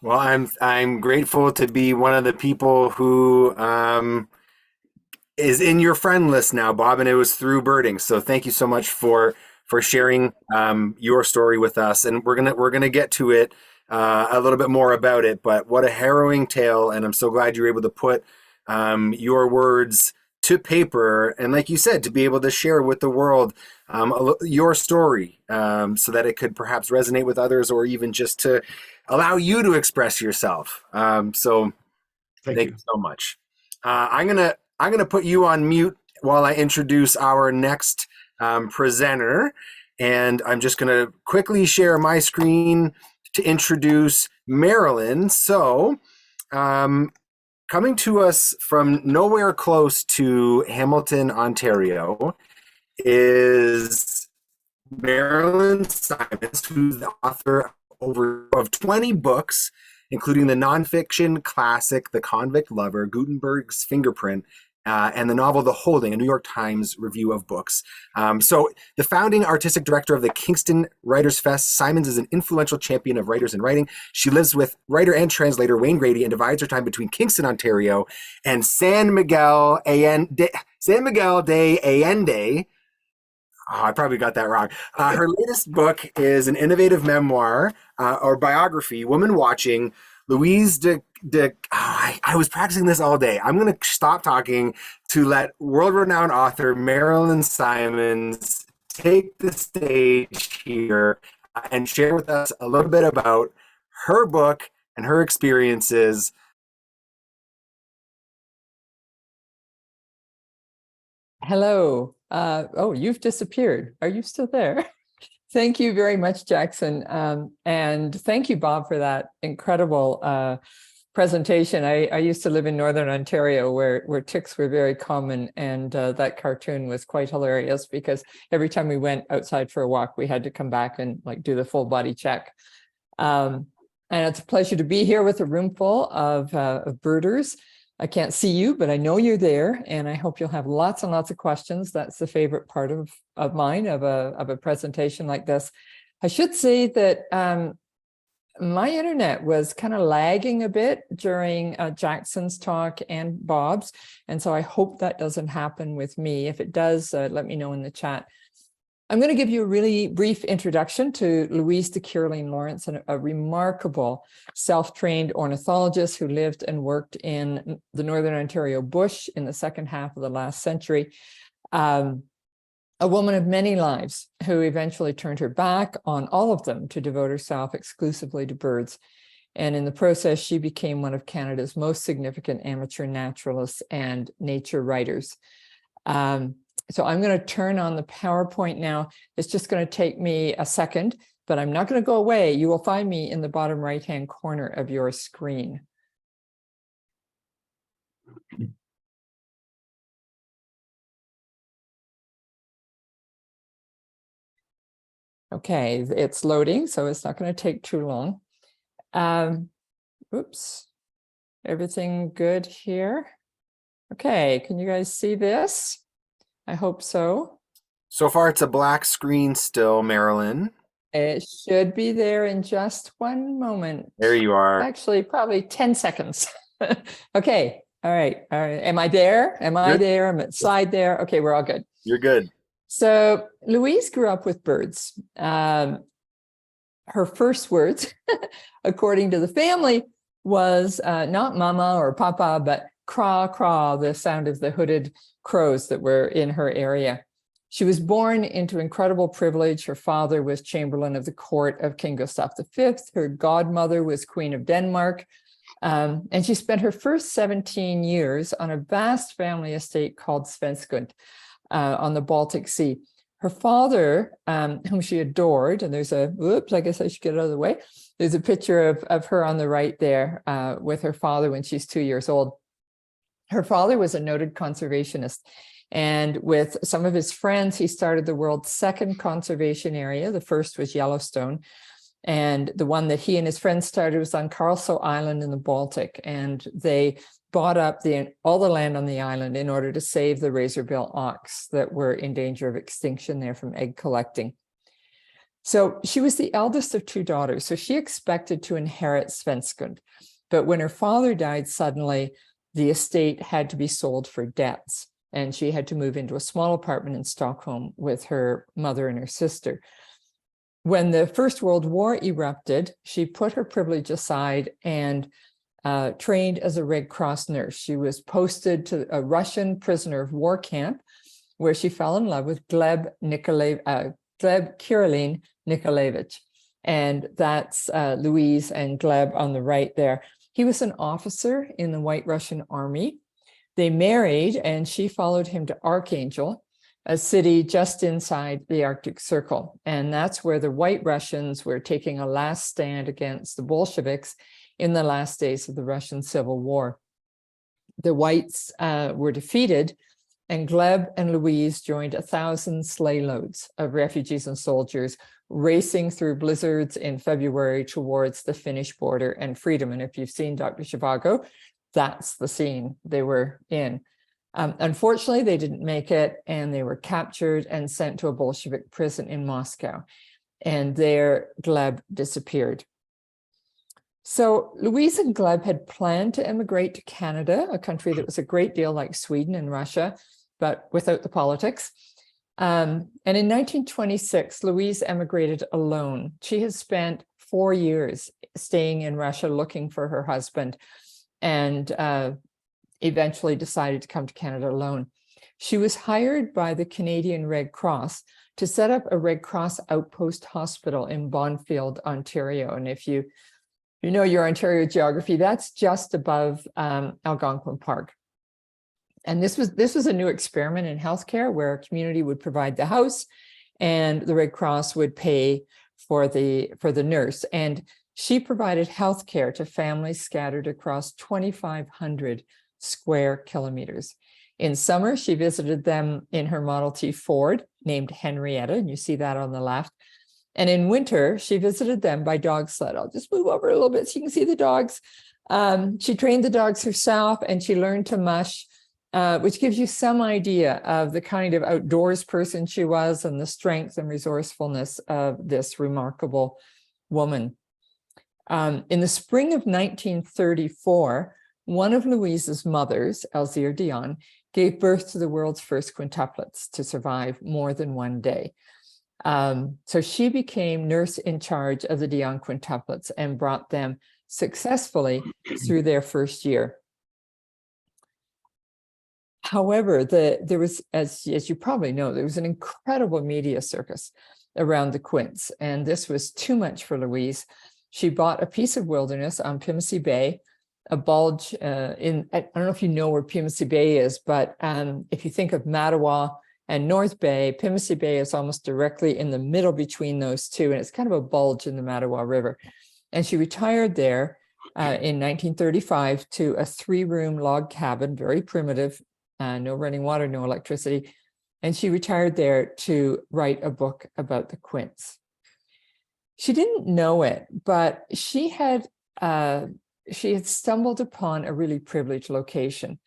Well, I'm grateful to be one of the people who is in your friend list now, Bob, and it was through birding. So thank you so much for sharing your story with us, and we're gonna get to it a little bit more about it. But what a harrowing tale, and I'm so glad you were able to put your words to paper, and like you said, to be able to share with the world your story, so that it could perhaps resonate with others, or even just to allow you to express yourself. So thank you so much. I'm gonna put you on mute while I introduce our next presenter, and I'm just gonna quickly share my screen to introduce Merilyn. So coming to us from nowhere close to Hamilton, Ontario, is Merilyn Simonds, who's the author of 20 books, including the nonfiction classic The Convict Lover, Gutenberg's Fingerprint, and the novel The Holding, a New York Times review of books. So the founding artistic director of the Kingston Writers Fest, Simonds is an influential champion of writers and writing. She lives with writer and translator Wayne Grady and divides her time between Kingston, Ontario, and San Miguel de Allende. Oh, I probably got that wrong. Her latest book is an innovative memoir or biography, Woman Watching. Louise de I was practicing this all day. I'm going to stop talking to let world-renowned author Merilyn Simonds take the stage here and share with us a little bit about her book and her experiences. Hello. Oh, you've disappeared. Are you still there? Thank you very much, Jackson. And thank you, Bob, for that incredible presentation. I used to live in Northern Ontario where ticks were very common. And that cartoon was quite hilarious because every time we went outside for a walk, we had to come back and do the full body check. And it's a pleasure to be here with a room full of birders. I can't see you, but I know you're there, and I hope you'll have lots and lots of questions. That's the favorite part of mine, of a presentation like this. I should say that my internet was kind of lagging a bit during Jackson's talk and Bob's, and so I hope that doesn't happen with me. If it does, let me know in the chat. I'm going to give you a really brief introduction to Louise de Kiriline Lawrence, a remarkable self-trained ornithologist who lived and worked in the Northern Ontario bush in the second half of the last century. A woman of many lives who eventually turned her back on all of them to devote herself exclusively to birds. And in the process, she became one of Canada's most significant amateur naturalists and nature writers. So I'm going to turn on the PowerPoint now. It's just going to take me a second, but I'm not going to go away. You will find me in the bottom right-hand corner of your screen. Okay, it's loading, so it's not going to take too long. Oops, everything good here? Okay, can you guys see this? I hope so. So far, it's a black screen still, Merilyn. It should be there in just one moment. There you are. Actually, probably 10 seconds. Okay. All right. All right. Am I there? Am I there? I'm outside there. Okay, we're all good. You're good. So Louise grew up with birds. Her first words, according to the family, was not mama or papa, but craw, craw, the sound of the hooded crows that were in her area. She was born into incredible privilege. Her father was Chamberlain of the court of King Gustav V. Her godmother was Queen of Denmark. And she spent her first 17 years on a vast family estate called Svenskund on the Baltic Sea. Her father, whom she adored, and there's a, whoops, I guess I should get it out of the way. There's a picture of her on the right there with her father when she's 2 years old. Her father was a noted conservationist. And with some of his friends, he started the world's second conservation area. The first was Yellowstone. And the one that he and his friends started was on Karlsö Island in the Baltic. And they bought up all the land on the island in order to save the razorbill ox that were in danger of extinction there from egg collecting. So she was the eldest of two daughters. So she expected to inherit Svenskund. But when her father died suddenly, the estate had to be sold for debts. And she had to move into a small apartment in Stockholm with her mother and her sister. When the First World War erupted, she put her privilege aside and trained as a Red Cross nurse. She was posted to a Russian prisoner of war camp where she fell in love with Gleb Kiriline Nikolaevich. And that's Louise and Gleb on the right there. He was an officer in the White Russian Army. They married, and she followed him to Archangel, a city just inside the Arctic Circle. And that's where the White Russians were taking a last stand against the Bolsheviks in the last days of the Russian Civil War. The Whites were defeated, and Gleb and Louise joined 1,000 sleigh loads of refugees and soldiers racing through blizzards in February towards the Finnish border and freedom. And if you've seen Dr. Zhivago, that's the scene they were in. Unfortunately, they didn't make it, and they were captured and sent to a Bolshevik prison in Moscow. And there, Gleb disappeared. So Louise and Gleb had planned to emigrate to Canada, a country that was a great deal like Sweden and Russia, but without the politics. And in 1926, Louise emigrated alone. She had spent 4 years staying in Russia looking for her husband, and eventually decided to come to Canada alone. She was hired by the Canadian Red Cross to set up a Red Cross outpost hospital in Bonfield, Ontario. And if you know your Ontario geography, that's just above Algonquin Park. And this was a new experiment in healthcare where a community would provide the house and the Red Cross would pay for the nurse. And she provided healthcare to families scattered across 2,500 square kilometers. In summer, she visited them in her Model T Ford named Henrietta, and you see that on the left. And in winter, she visited them by dog sled. I'll just move over a little bit so you can see the dogs. She trained the dogs herself, and she learned to mush, which gives you some idea of the kind of outdoors person she was and the strength and resourcefulness of this remarkable woman. In the spring of 1934, one of Louise's mothers, Elzire Dion, gave birth to the world's first quintuplets to survive more than one day. So she became nurse in charge of the Dion quintuplets and brought them successfully through their first year. However, there was, as you probably know, there was an incredible media circus around the quints, and this was too much for Louise. She bought a piece of wilderness on Pimisi Bay, a bulge I don't know if you know where Pimisi Bay is, but if you think of Mattawa and North Bay, Pimisi Bay is almost directly in the middle between those two, and it's kind of a bulge in the Mattawa River. And she retired there in 1935 to a 3-room log cabin, very primitive, no running water, no electricity. And she retired there to write a book about the quints. She didn't know it, but she had stumbled upon a really privileged location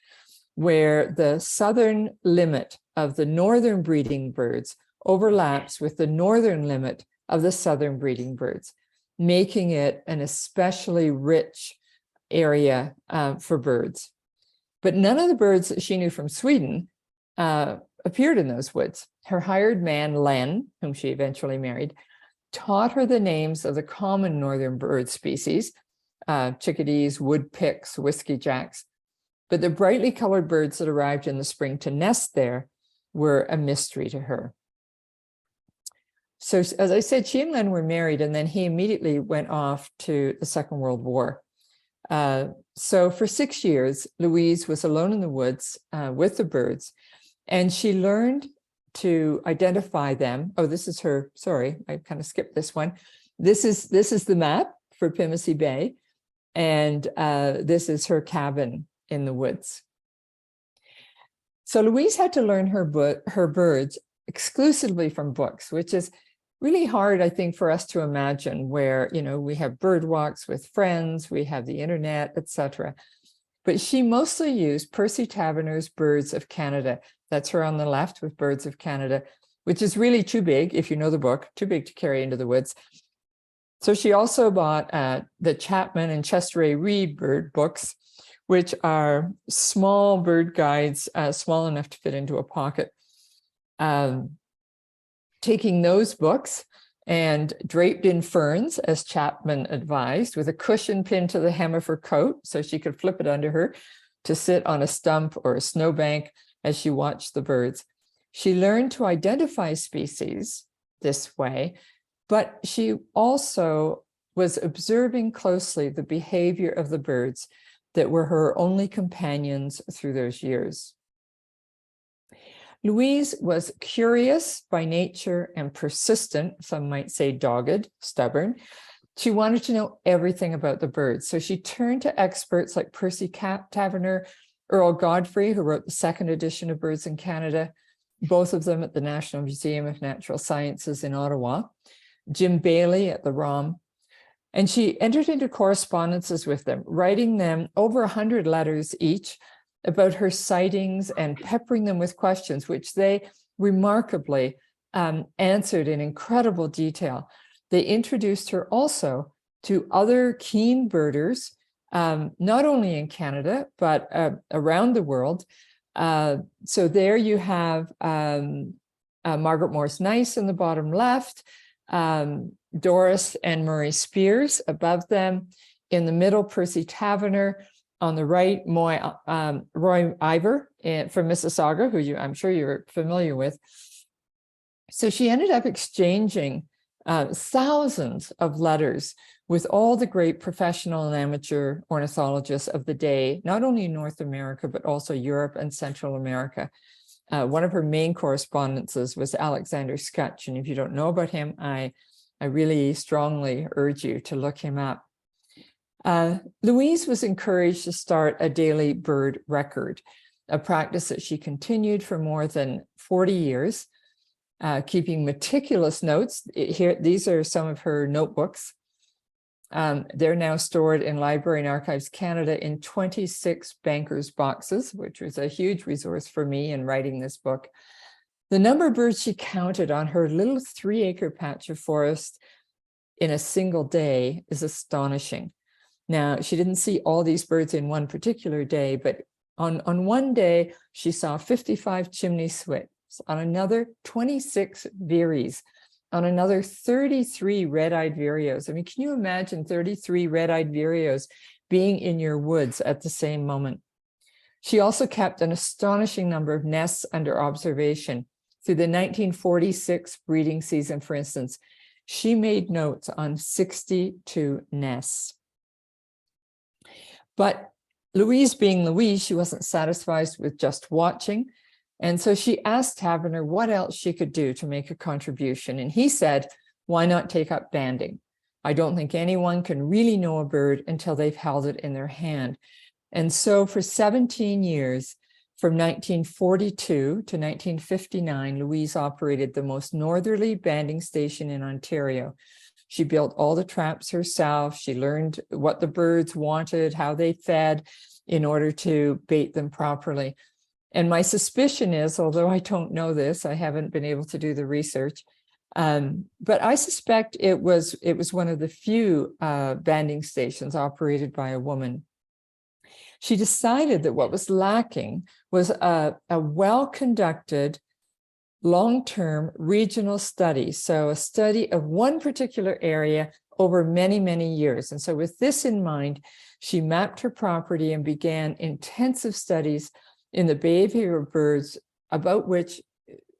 where the southern limit of the northern breeding birds overlaps with the northern limit of the southern breeding birds, making it an especially rich area for birds. But none of the birds that she knew from Sweden appeared in those woods. Her hired man, Len, whom she eventually married, taught her the names of the common northern bird species, chickadees, woodpicks, whiskey jacks. But the brightly colored birds that arrived in the spring to nest there were a mystery to her. So as I said, she and Len were married, and then he immediately went off to the Second World War. So for 6 years, Louise was alone in the woods with the birds, and she learned to identify them. Oh, this is her, sorry, I kind of skipped this one. This is the map for Pimisi Bay, and this is her cabin in the woods. So Louise had to learn her birds exclusively from books, which is really hard, I think, for us to imagine, where, you know, we have bird walks with friends, we have the internet, etc. But she mostly used Percy Taverner's Birds of Canada. That's her on the left with Birds of Canada, which is really too big, if you know the book, too big to carry into the woods. So she also bought the Chapman and Chester A. Reed bird books, which are small bird guides, small enough to fit into a pocket. Taking those books and draped in ferns, as Chapman advised, with a cushion pinned to the hem of her coat so she could flip it under her to sit on a stump or a snowbank as she watched the birds. She learned to identify species this way, but she also was observing closely the behavior of the birds that were her only companions through those years. Louise was curious by nature and persistent, some might say dogged, stubborn. She wanted to know everything about the birds. So she turned to experts like Percy Taverner, Earl Godfrey, who wrote the second edition of Birds in Canada, both of them at the National Museum of Natural Sciences in Ottawa, Jim Bailey at the ROM. And she entered into correspondences with them, writing them over 100 letters each about her sightings and peppering them with questions, which they remarkably answered in incredible detail. They introduced her also to other keen birders, not only in Canada, but around the world. So there you have Margaret Morse Nice in the bottom left, Doris and Murray Spears above them, in the middle, Percy Taverner, on the right, Roy Ivor from Mississauga, who I'm sure you're familiar with. So she ended up exchanging thousands of letters with all the great professional and amateur ornithologists of the day, not only in North America, but also Europe and Central America. One of her main correspondences was Alexander Skutch. And if you don't know about him, I really strongly urge you to look him up. Louise was encouraged to start a daily bird record, a practice that she continued for more than 40 years, keeping meticulous notes. These are some of her notebooks. They're now stored in Library and Archives Canada in 26 bankers' boxes, which was a huge resource for me in writing this book. The number of birds she counted on her little 3-acre patch of forest in a single day is astonishing. Now, she didn't see all these birds in one particular day, but on one day, she saw 55 chimney swifts, on another 26 veeries, on another 33 red-eyed vireos. I mean, can you imagine 33 red-eyed vireos being in your woods at the same moment? She also kept an astonishing number of nests under observation. Through the 1946 breeding season, for instance, she made notes on 62 nests. But Louise, being Louise, she wasn't satisfied with just watching. And so she asked Taverner what else she could do to make a contribution. And he said, why not take up banding? I don't think anyone can really know a bird until they've held it in their hand. And so for 17 years, from 1942 to 1959, Louise operated the most northerly banding station in Ontario. She built all the traps herself. She learned what the birds wanted, how they fed, in order to bait them properly. And my suspicion is, although I don't know this, I haven't been able to do the research, but I suspect it was one of the few banding stations operated by a woman. She decided that what was lacking was a well-conducted, long-term regional study. So a study of one particular area over many, many years. And so with this in mind, she mapped her property and began intensive studies in the behavior of birds, about which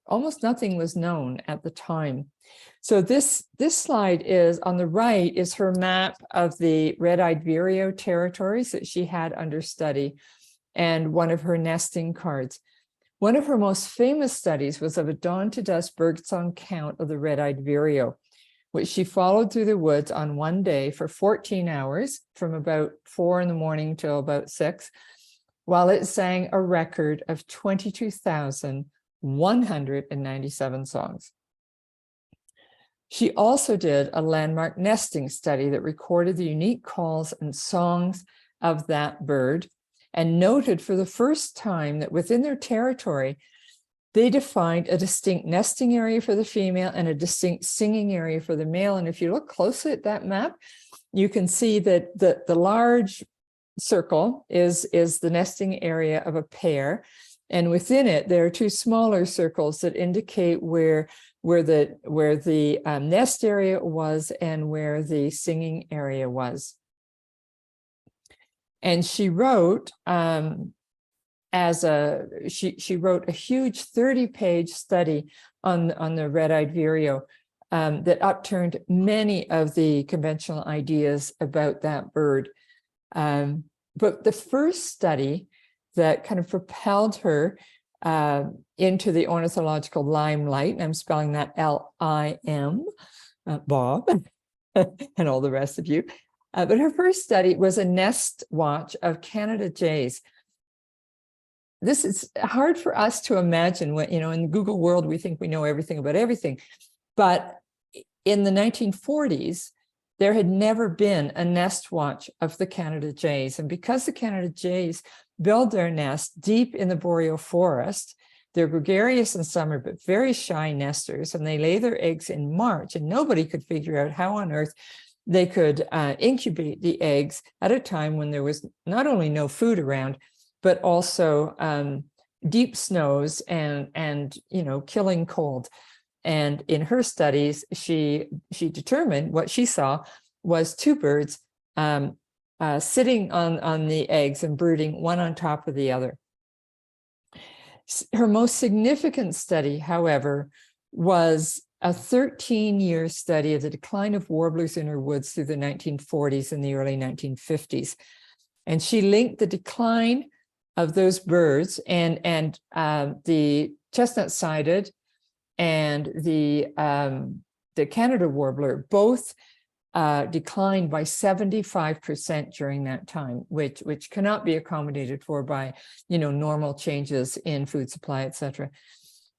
almost nothing was known at the time. So this slide is, on the right, is her map of the red-eyed vireo territories that she had under study, and one of her nesting cards. One of her most famous studies was of a dawn to dusk birdsong count of the red-eyed vireo, which she followed through the woods on one day for 14 hours, from about 4 in the morning till about 6, while it sang a record of 22,197 songs. She also did a landmark nesting study that recorded the unique calls and songs of that bird, and noted for the first time that within their territory, they defined a distinct nesting area for the female and a distinct singing area for the male. And if you look closely at that map, you can see that the large circle is the nesting area of a pair. And within it, there are two smaller circles that indicate where the nest area was and where the singing area was. And she wrote she wrote a huge 30-page study on the red-eyed vireo that upturned many of the conventional ideas about that bird. But the first study that kind of propelled her into the ornithological limelight, and I'm spelling that L-I-M, Bob, and all the rest of you. But her first study was a nest watch of Canada jays. This is hard for us to imagine. When, in the Google world, we think we know everything about everything. But in the 1940s, there had never been a nest watch of the Canada jays. And because the Canada jays build their nests deep in the boreal forest, they're gregarious in summer, but very shy nesters, and they lay their eggs in March, and nobody could figure out how on earth they could incubate the eggs at a time when there was not only no food around, but also deep snows and killing cold. And in her studies, she determined what she saw was two birds sitting on the eggs and brooding one on top of the other. Her most significant study, however, was a 13-year study of the decline of warblers in her woods through the 1940s and the early 1950s. And she linked the decline of those birds and the chestnut-sided and the Canada warbler both declined by 75% during that time, which cannot be accommodated for by normal changes in food supply, etc.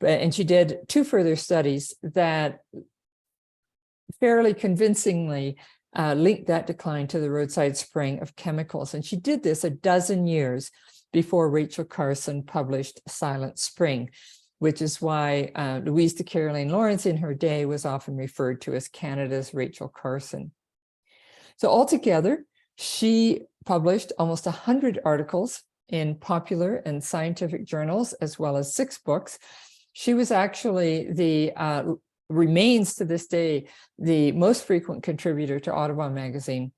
And she did two further studies that fairly convincingly linked that decline to the roadside spraying of chemicals. And she did this a dozen years before Rachel Carson published Silent Spring, which is why Louise de Kiriline Lawrence in her day was often referred to as Canada's Rachel Carson. So altogether, she published almost 100 articles in popular and scientific journals, as well as 6 books. She was actually remains to this day, the most frequent contributor to Audubon magazine.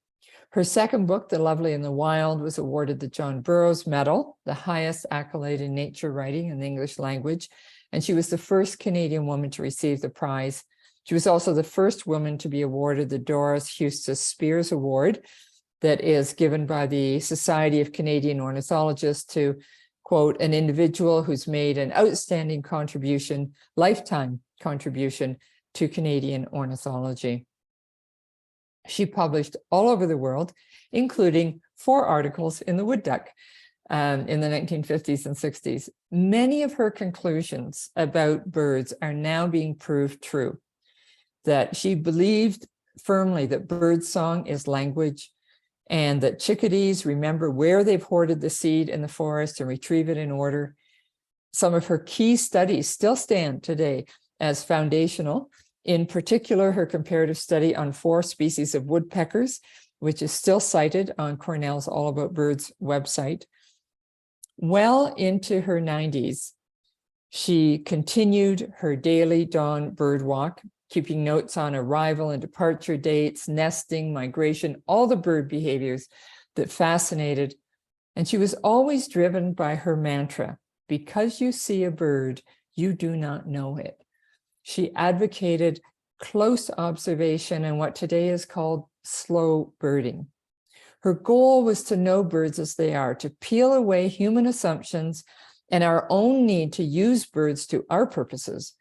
Her second book, The Lovely and the Wild, was awarded the John Burroughs Medal, the highest accolade in nature writing in the English language. And she was the first Canadian woman to receive the prize. She was also the first woman to be awarded the Doris Eustace Spears Award, that is given by the Society of Canadian Ornithologists to, quote, an individual who's made an outstanding contribution, lifetime contribution to Canadian ornithology. She published all over the world, including 4 articles in the Wood Duck in the 1950s and 60s. Many of her conclusions about birds are now being proved true, that she believed firmly that birdsong is language, and that chickadees remember where they've hoarded the seed in the forest and retrieve it in order. Some of her key studies still stand today as foundational, in particular her comparative study on 4 species of woodpeckers, which is still cited on Cornell's All About Birds website. Well into her 90s, she continued her daily dawn bird walk, keeping notes on arrival and departure dates, nesting, migration, all the bird behaviors that fascinated. And she was always driven by her mantra, because you see a bird, you do not know it. She advocated close observation and what today is called slow birding. Her goal was to know birds as they are, to peel away human assumptions and our own need to use birds to our purposes,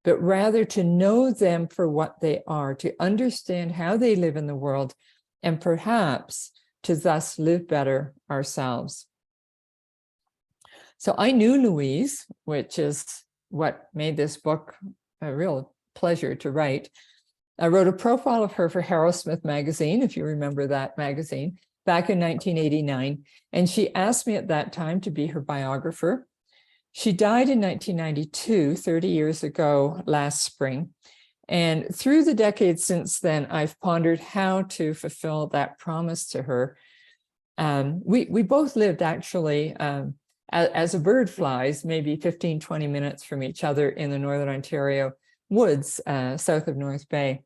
but rather to know them for what they are, to understand how they live in the world, and perhaps to thus live better ourselves. So I knew Louise, which is what made this book a real pleasure to write. I wrote a profile of her for Harrowsmith magazine, if you remember that magazine, back in 1989. And she asked me at that time to be her biographer. She died in 1992, 30 years ago, last spring. And through the decades since then, I've pondered how to fulfill that promise to her. We both lived actually, as a bird flies, maybe 15, 20 minutes from each other in the Northern Ontario woods, south of North Bay.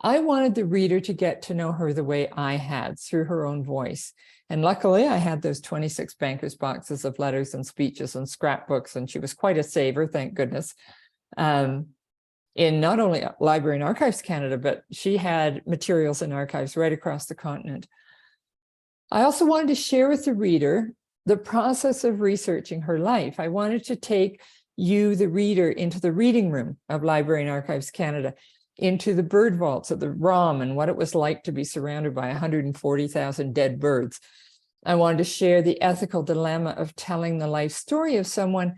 I wanted the reader to get to know her the way I had, through her own voice. And luckily, I had those 26 banker's boxes of letters and speeches and scrapbooks, and she was quite a saver, thank goodness, in not only Library and Archives Canada, but she had materials and archives right across the continent. I also wanted to share with the reader the process of researching her life. I wanted to take you, the reader, into the reading room of Library and Archives Canada, into the bird vaults of the ROM and what it was like to be surrounded by 140,000 dead birds. I wanted to share the ethical dilemma of telling the life story of someone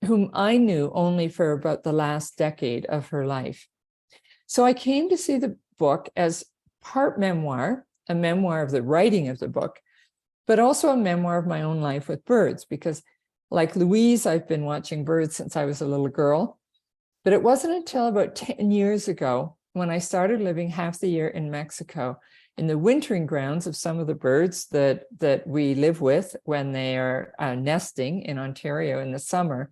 whom I knew only for about the last decade of her life. So I came to see the book as part memoir, a memoir of the writing of the book, but also a memoir of my own life with birds, because like Louise, I've been watching birds since I was a little girl. But it wasn't until about 10 years ago when I started living half the year in Mexico, in the wintering grounds of some of the birds that we live with when they are nesting in Ontario in the summer,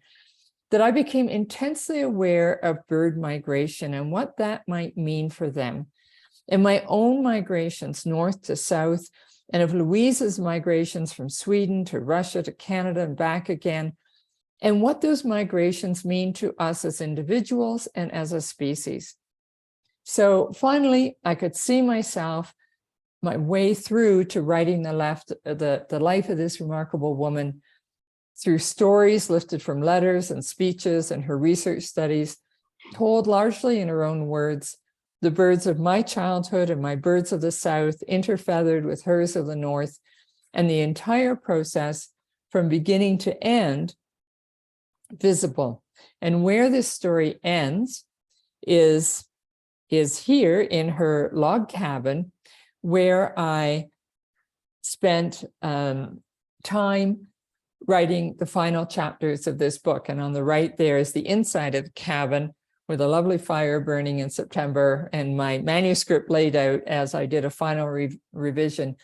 that I became intensely aware of bird migration and what that might mean for them. And my own migrations north to south, and of Louise's migrations from Sweden to Russia to Canada and back again, and what those migrations mean to us as individuals and as a species. So finally, I could see myself, my way through to writing the life of this remarkable woman through stories lifted from letters and speeches and her research studies, told largely in her own words, the birds of my childhood and my birds of the South interfeathered with hers of the North, and the entire process from beginning to end visible. And where this story ends is here in her log cabin, where I spent time writing the final chapters of this book. And on the right there is the inside of the cabin with a lovely fire burning in September and my manuscript laid out as I did a final revision.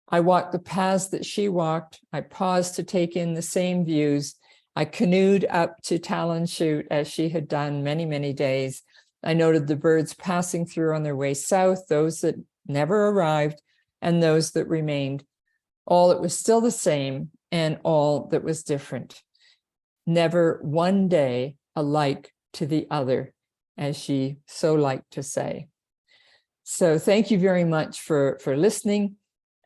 I walked the paths that she walked. I paused to take in the same views. I canoed up to Talon Chute as she had done many, many days. I noted the birds passing through on their way south, those that never arrived and those that remained. All that was still the same and all that was different. Never one day alike to the other, as she so liked to say. So thank you very much for listening.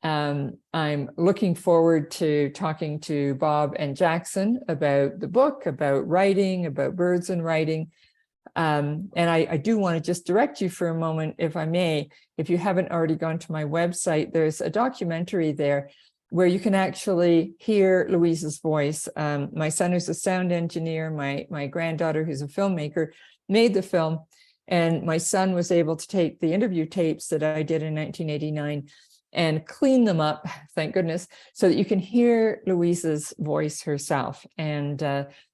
I'm looking forward to talking to Bob and Jackson about the book, about writing, about birds and writing. And I do want to just direct you for a moment, if I may, if you haven't already gone to my website, there's a documentary there where you can actually hear Louise's voice. My son, who's a sound engineer, my granddaughter, who's a filmmaker, made the film. And my son was able to take the interview tapes that I did in 1989 and clean them up, thank goodness, so that you can hear Louise's voice herself. And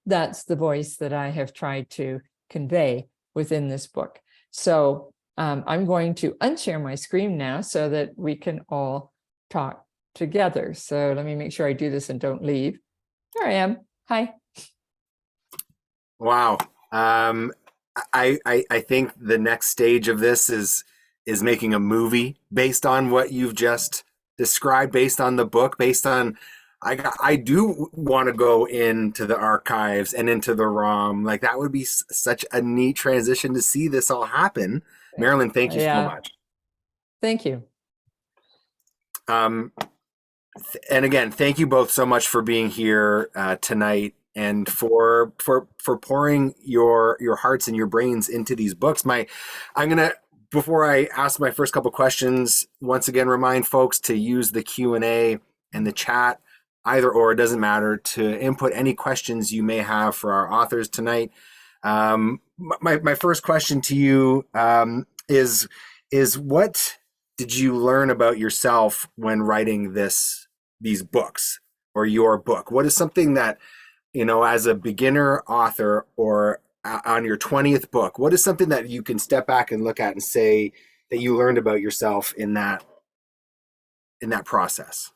that's the voice that I have tried to convey within this book. So I'm going to unshare my screen now so that we can all talk together. So let me make sure I do this and don't leave. There I am. Hi. Wow. I think the next stage of this is making a movie based on what you've just described, based on the book, based on I do want to go into the archives and into the ROM. Like that would be such a neat transition to see this all happen. Merilyn, thank you so much. Thank you. And again, thank you both so much for being here tonight and for pouring your hearts and your brains into these books. Before I ask my first couple questions, once again remind folks to use the Q&A and the chat. Either or, it doesn't matter, to input any questions you may have for our authors tonight. My first question to you is what did you learn about yourself when writing these books or your book? What is something that, as a beginner author or on your 20th book, what is something that you can step back and look at and say that you learned about yourself in that process?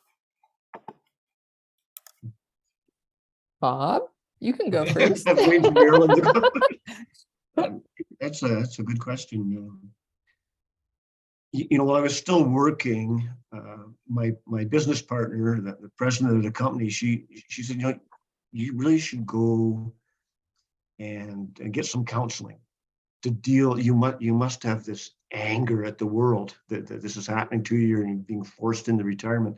Bob, you can go first. I'm waiting for Merilyn to go. That's a good question. While I was still working, my business partner, the president of the company, she said, you really should go and get some counseling to deal. You must have this anger at the world that this is happening to you and being forced into retirement.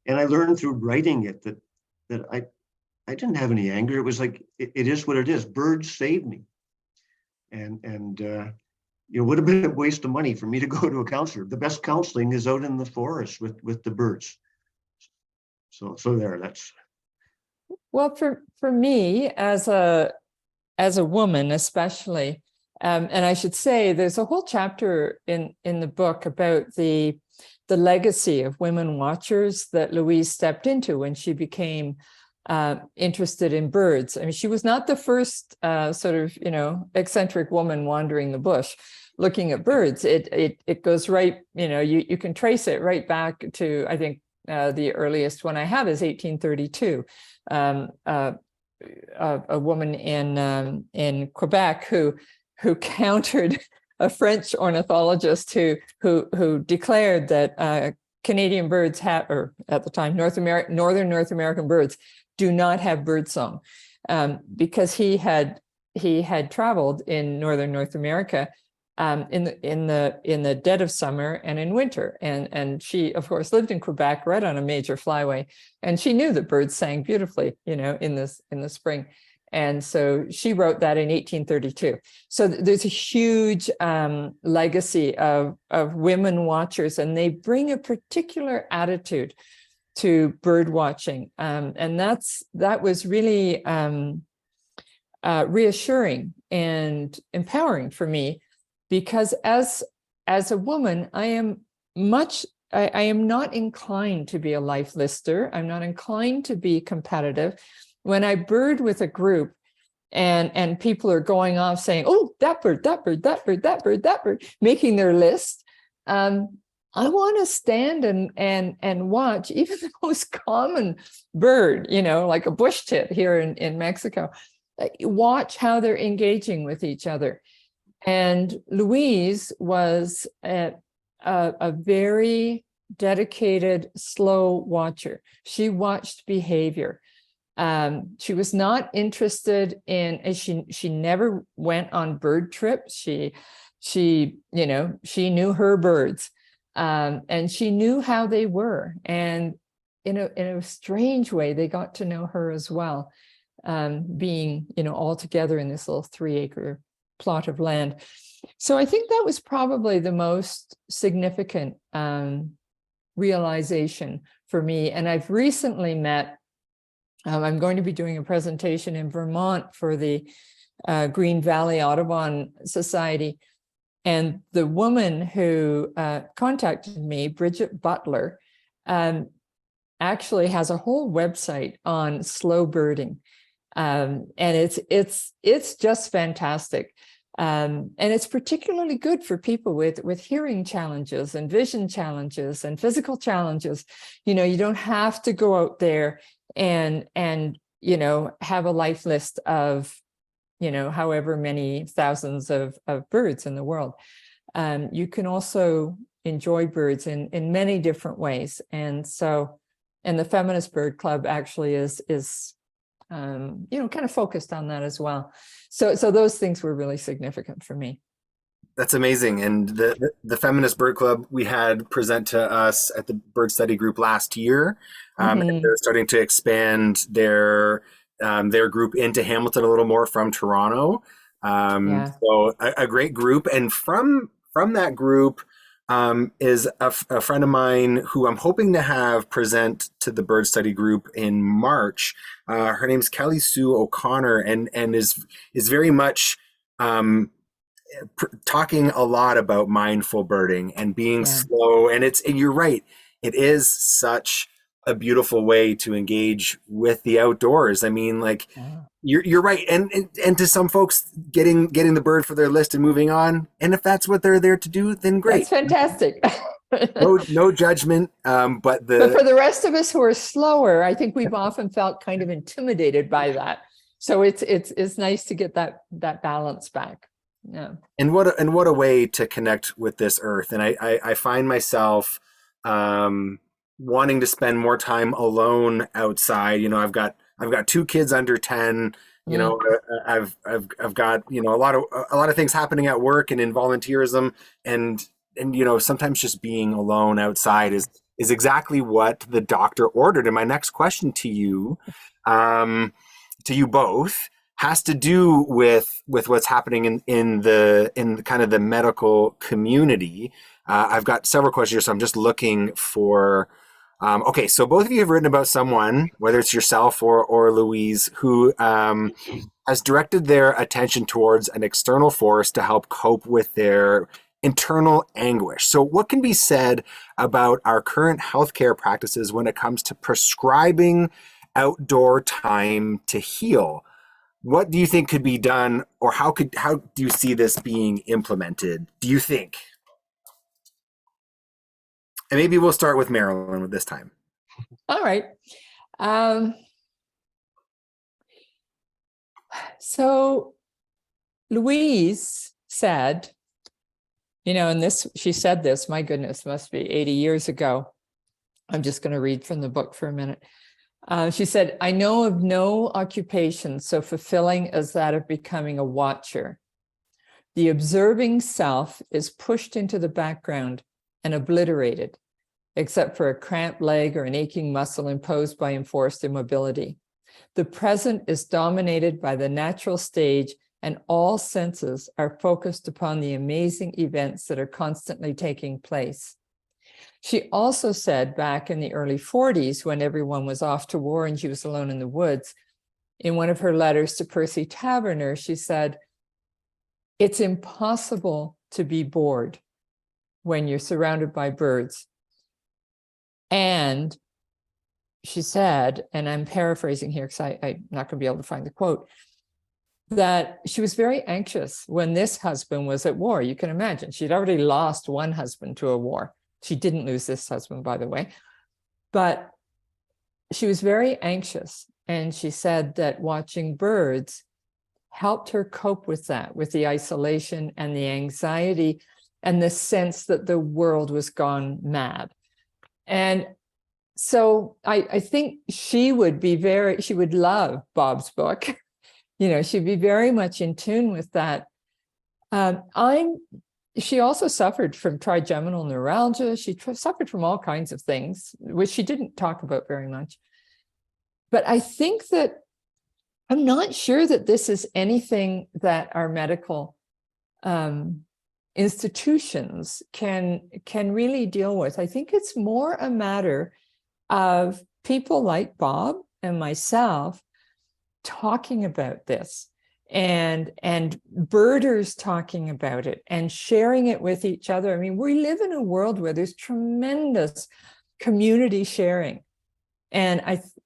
And I learned through writing it that I didn't have any anger. It was like, it is what it is. Birds saved me. And it would have been a waste of money for me to go to a counselor. The best counseling is out in the forest with the birds. So there, that's. Well, for me, as a woman, especially, and I should say there's a whole chapter in the book about the legacy of women watchers that Louise stepped into when she became interested in birds. I mean, she was not the first eccentric woman wandering the bush looking at birds. It goes right, you can trace it right back to, I think the earliest one I have is 1832. A woman in Quebec who countered a French ornithologist who declared that Canadian birds or at the time northern North American birds do not have birdsong, because he had traveled in northern North America in the dead of summer and in winter, and she of course lived in Quebec right on a major flyway, and she knew that birds sang beautifully, in the spring, and so she wrote that in 1832. So there's a huge legacy of women watchers, and they bring a particular attitude to bird watching, and that was really reassuring and empowering for me, because as a woman, I am not inclined to be a life lister. I'm not inclined to be competitive. When I bird with a group and people are going off saying, oh, that bird, that bird, that bird, that bird, that bird, making their list, I want to stand and watch even the most common bird, like a bush tit here in Mexico, watch how they're engaging with each other. And Louise was a very dedicated, slow watcher. She watched behavior. She was not interested in, she never went on bird trips. She knew her birds. And she knew how they were, and in a strange way, they got to know her as well, being all together in this little 3-acre plot of land. So I think that was probably the most significant realization for me. And I've recently met. I'm going to be doing a presentation in Vermont for the Green Valley Audubon Society. And the woman who contacted me, Bridget Butler, actually has a whole website on slow birding, and it's just fantastic, and it's particularly good for people with hearing challenges and vision challenges and physical challenges. You don't have to go out there and have a life list of however many thousands of birds in the world. You can also enjoy birds in many different ways. And so And the Feminist Bird Club actually is kind of focused on that as well. So those things were really significant for me. That's amazing. And the Feminist Bird Club we had present to us at the Bird Study Group last year. And they're starting to expand their group into Hamilton a little more from Toronto. So a great group. And from that group is a friend of mine who I'm hoping to have present to the Bird Study Group in March. Her name's Kelly Sue O'Connor, and is very much talking a lot about mindful birding and being slow. And you're right, it is such a beautiful way to engage with the outdoors. I mean, like, you're right. And to some folks, getting the bird for their list and moving on. And if that's what they're there to do, then great. That's fantastic. No judgment. But for the rest of us who are slower, I think we've often felt kind of intimidated by that. So it's nice to get that balance back. Yeah. And what a way to connect with this earth. And I find myself wanting to spend more time alone outside. You know, I've got 2 kids under 10. You know, I've got, a lot of things happening at work and in volunteerism, and sometimes just being alone outside is exactly what the doctor ordered. And my next question to you both has to do with what's happening in the kind of the medical community. I've got several questions here, so I'm just looking for. Okay, so both of you have written about someone, whether it's yourself or Louise, who has directed their attention towards an external force to help cope with their internal anguish. So what can be said about our current healthcare practices when it comes to prescribing outdoor time to heal? What do you think could be done, or how do you see this being implemented, do you think? And maybe we'll start with Merilyn with this time. All right. So Louise said, she said this, my goodness, must be 80 years ago. I'm just going to read from the book for a minute. She said, I know of no occupation so fulfilling as that of becoming a watcher. The observing self is pushed into the background and obliterated, except for a cramped leg or an aching muscle imposed by enforced immobility. The present is dominated by the natural stage, and all senses are focused upon the amazing events that are constantly taking place. She also said back in the early 40s, when everyone was off to war and she was alone in the woods, in one of her letters to Percy Taverner, she said, it's impossible to be bored when you're surrounded by birds. And she said, and I'm paraphrasing here because I'm not going to be able to find the quote, that she was very anxious when this husband was at war. You can imagine, she'd already lost one husband to a war. She didn't lose this husband, by the way, but she was very anxious. And she said that watching birds helped her cope with that, with the isolation and the anxiety and the sense that the world was gone mad. And so I think she would love Bob's book. She'd be very much in tune with that. She also suffered from trigeminal neuralgia. She suffered from all kinds of things, which she didn't talk about very much. But I think that I'm not sure that this is anything that our medical institutions can really deal with. I think it's more a matter of people like Bob and myself talking about this, and birders talking about it and sharing it with each other. I mean, we live in a world where there's tremendous community sharing. And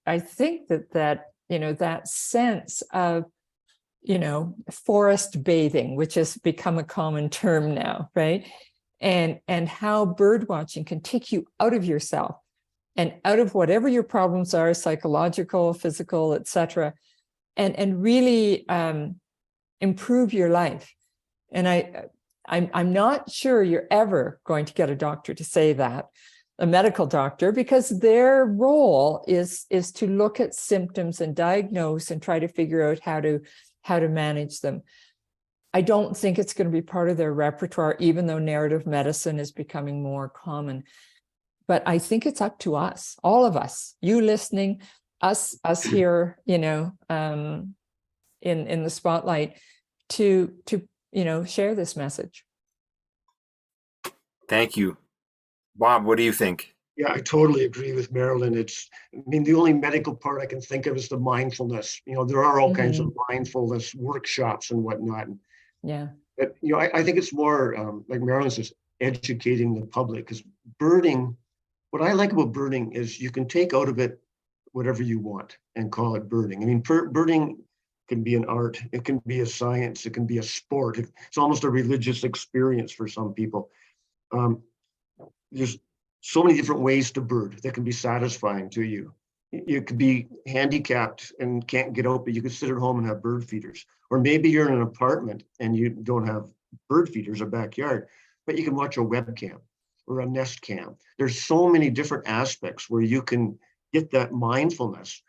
I think that sense of, forest bathing, which has become a common term now, right? And how bird watching can take you out of yourself and out of whatever your problems are, psychological, physical, etc., and really improve your life. And I'm not sure you're ever going to get a doctor to say that, a medical doctor, because their role is to look at symptoms and diagnose and try to figure out how to manage them. I don't think it's going to be part of their repertoire, even though narrative medicine is becoming more common. But I think it's up to us, all of us, you listening, us here, in the spotlight, to share this message. Thank you. Bob, what do you think? Yeah, I totally agree with Merilyn. The only medical part I can think of is the mindfulness. There are all kinds of mindfulness workshops and whatnot. Yeah. But, I think it's more, like Merilyn says, educating the public. Because birding, what I like about birding is you can take out of it whatever you want and call it birding. Birding can be an art, it can be a science, it can be a sport. It's almost a religious experience for some people. There's so many different ways to bird that can be satisfying to you. You could be handicapped and can't get out, but you could sit at home and have bird feeders. Or maybe you're in an apartment and you don't have bird feeders or backyard, but you can watch a webcam or a nest cam. There's so many different aspects where you can get that mindfulness.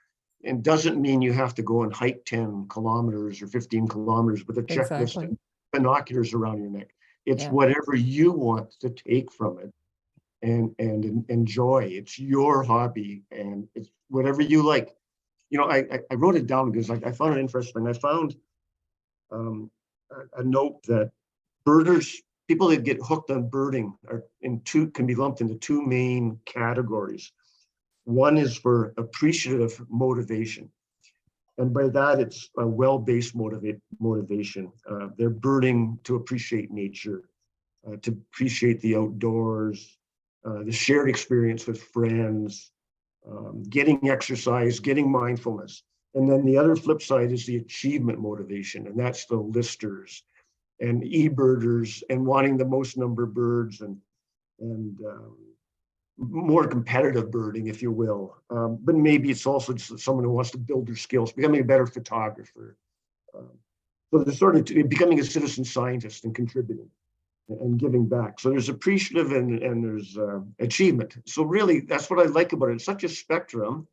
And doesn't mean you have to go and hike 10 kilometers or 15 kilometers with a checklist and binoculars around your neck. It's whatever you want to take from it and enjoy. It's your hobby and it's whatever you like. I wrote it down because I found it interesting. I found a note that people that get hooked on birding can be lumped into two main categories. One is for appreciative motivation. And by that, it's a well-based motivation. They're birding to appreciate nature, to appreciate the outdoors, the shared experience with friends, getting exercise, getting mindfulness. And then the other flip side is the achievement motivation, and that's the listers and e-birders and wanting the most number of birds and more competitive birding, if you will. But maybe it's also just someone who wants to build their skills, becoming a better photographer. So they're sort of becoming a citizen scientist and contributing and giving back. So there's appreciative and there's achievement. So really, that's what I like about it. It's such a spectrum.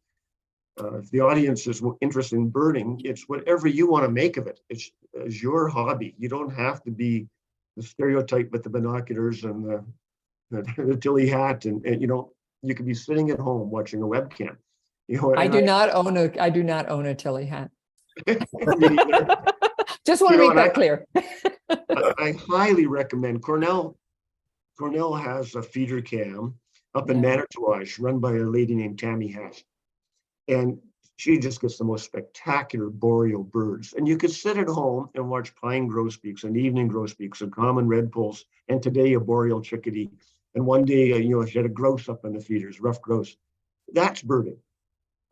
If the audience is interested in birding, it's whatever you want to make of it. It's your hobby. You don't have to be the stereotype with the binoculars and the Tilly hat, and you could be sitting at home watching a webcam. I do not own a Tilly hat. Just want to make that clear. I highly recommend Cornell. Cornell has a feeder cam up in Manitouwadge run by a lady named Tammy Hass, and she just gets the most spectacular boreal birds. And you could sit at home and watch pine grosbeaks and evening grosbeaks and common redpolls, and today a boreal chickadee. And one day, she had a grouse up in the feeders, rough grouse. That's birding,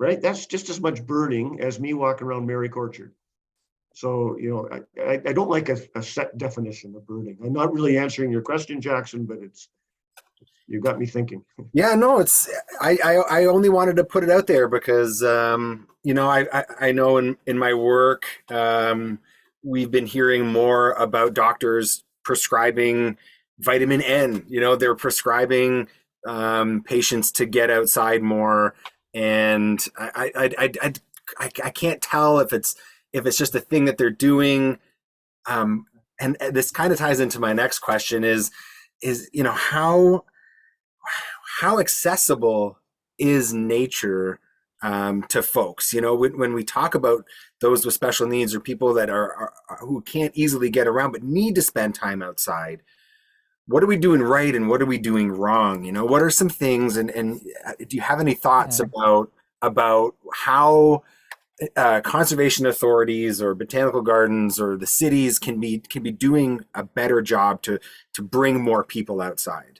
right? That's just as much birding as me walking around Merrick Orchard. So, I don't like a set definition of birding. I'm not really answering your question, Jackson, but you got me thinking. Yeah, no, I only wanted to put it out there because, I know in my work, we've been hearing more about doctors prescribing vitamin N. They're prescribing patients to get outside more, and I can't tell if it's just a thing that they're doing. And this kind of ties into my next question: is how accessible is nature to folks? When we talk about those with special needs or people that are who can't easily get around but need to spend time outside. What are we doing right and what are we doing wrong? What are some things, and do you have any thoughts about how conservation authorities or botanical gardens or the cities can be doing a better job to bring more people outside?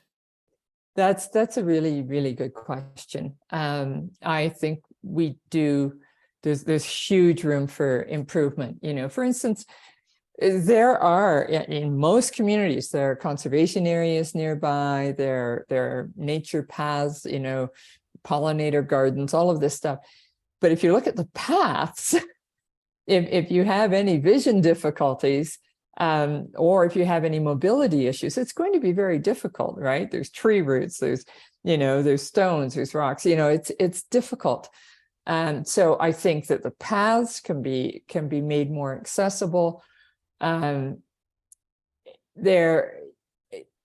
That's a really, really good question. I think we do. There's huge room for improvement. For instance, there are, in most communities, there are conservation areas nearby, there are nature paths, pollinator gardens, all of this stuff. But if you look at the paths, if you have any vision difficulties, or if you have any mobility issues, it's going to be very difficult, right? There's tree roots, there's stones, there's rocks, it's difficult. So I think that the paths can be made more accessible.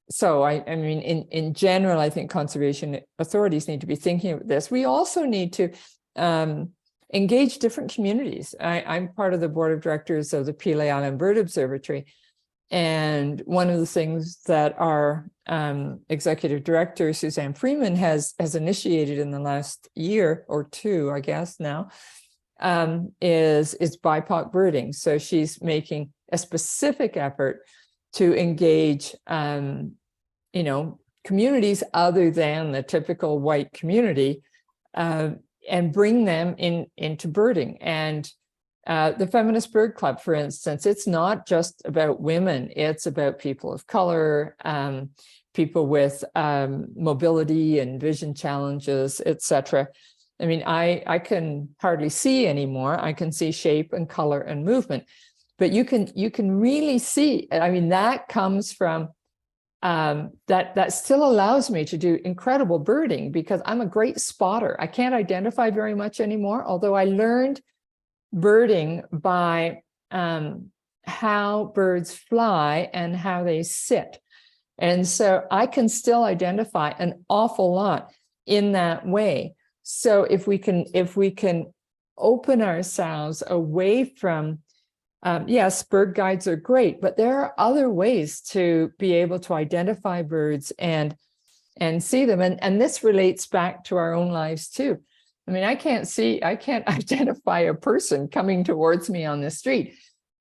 So I mean, in general, I think conservation authorities need to be thinking of this. We also need to engage different communities. I'm part of the board of directors of the Pelee Island Bird Observatory. And one of the things that our executive director, Suzanne Freeman, has initiated in the last year or two, I guess now, is BIPOC birding. So she's making a specific effort to engage, communities other than the typical white community, and bring them into birding. And the Feminist Bird Club, for instance, it's not just about women, it's about people of color, people with mobility and vision challenges, etc. I mean, I can hardly see anymore. I can see shape and color and movement, but you can really see. I mean, that comes from that still allows me to do incredible birding because I'm a great spotter. I can't identify very much anymore, although I learned birding by how birds fly and how they sit. And so I can still identify an awful lot in that way. So if we can open ourselves away from, yes, bird guides are great, but there are other ways to be able to identify birds and see them. And this relates back to our own lives too. I mean, I can't identify a person coming towards me on the street,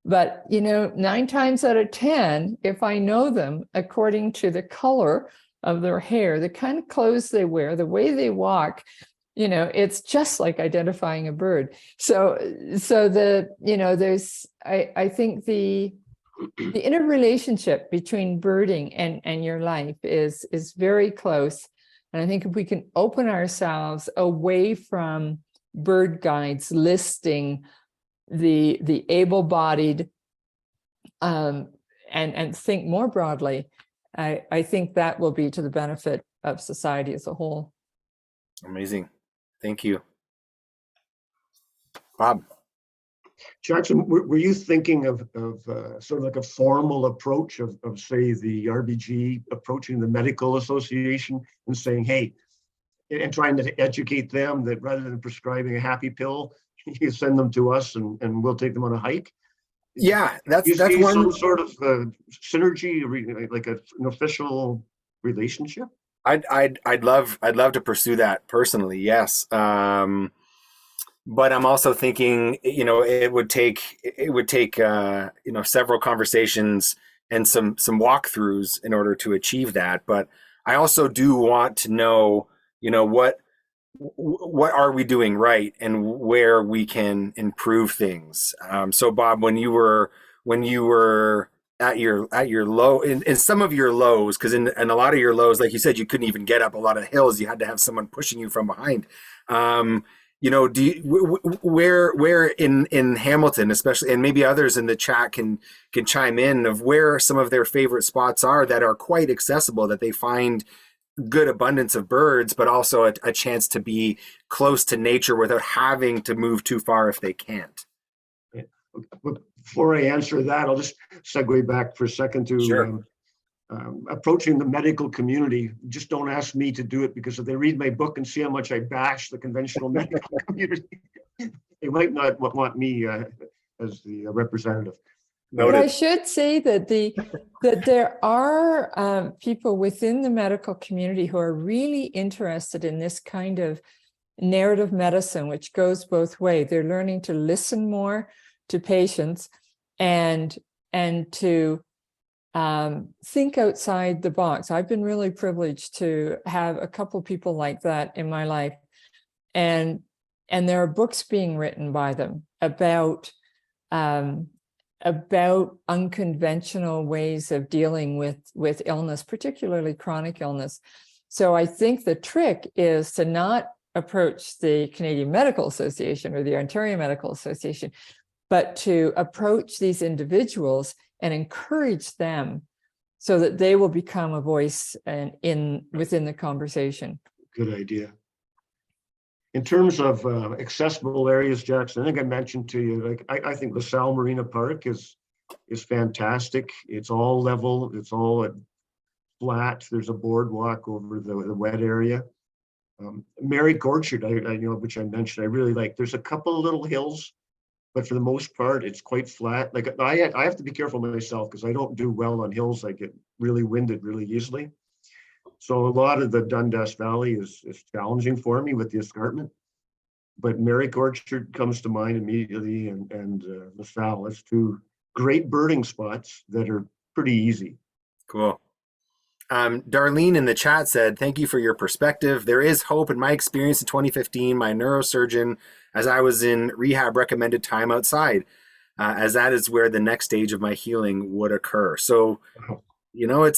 but 9 times out of 10, if I know them according to the color of their hair, the kind of clothes they wear, the way they walk, it's just like identifying a bird. So there's, I think the interrelationship between birding and your life is very close. And I think if we can open ourselves away from bird guides listing the able-bodied and think more broadly, I think that will be to the benefit of society as a whole. Amazing. Thank you. Bob. Jackson, were you thinking of sort of like a formal approach of say the RBG approaching the medical association and saying, hey, and trying to educate them that rather than prescribing a happy pill, you send them to us and we'll take them on a hike? Yeah, that's see one some sort of synergy, like an official relationship. I'd love to pursue that personally. Yes. But I'm also thinking, it would take several conversations and some walkthroughs in order to achieve that. But I also do want to know, what are we doing right and where we can improve things. So Bob, when you were at your low, in some of your lows, because in a lot of your lows, like you said, you couldn't even get up a lot of hills. You had to have someone pushing you from behind. Where in Hamilton, especially, and maybe others in the chat can chime in of where some of their favorite spots are that are quite accessible, that they find good abundance of birds, but also a chance to be close to nature without having to move too far if they can't. Before I answer that, I'll just segue back for a second to Sure. Approaching the medical community. Just don't ask me to do it, because if they read my book and see how much I bash the conventional medical community, they might not want me as the representative. Noted. But I should say that that there are people within the medical community who are really interested in this kind of narrative medicine, which goes both ways. They're learning to listen more to patients and to think outside the box. I've been really privileged to have a couple people like that in my life, and there are books being written by them about unconventional ways of dealing with illness, particularly chronic illness. So I think the trick is to not approach the Canadian Medical Association or the Ontario Medical Association, but to approach these individuals and encourage them so that they will become a voice within the conversation. Good idea. In terms of accessible areas, Jackson, I think I mentioned to you, like I think LaSalle Marina Park is fantastic. It's all level. It's all flat. There's a boardwalk over the wet area. Merrick Orchard, I know, which I mentioned, I really like. There's a couple of little hills, but for the most part, it's quite flat. Like I have to be careful myself because I don't do well on hills. I get really winded really easily. So a lot of the Dundas Valley is challenging for me with the escarpment. But Merrick Orchard comes to mind immediately, and LaSalle. That's two great birding spots that are pretty easy. Cool. Darlene in the chat said, thank you for your perspective. There is hope. In my experience in 2015, my neurosurgeon, as I was in rehab, recommended time outside, as that is where the next stage of my healing would occur. So, you know,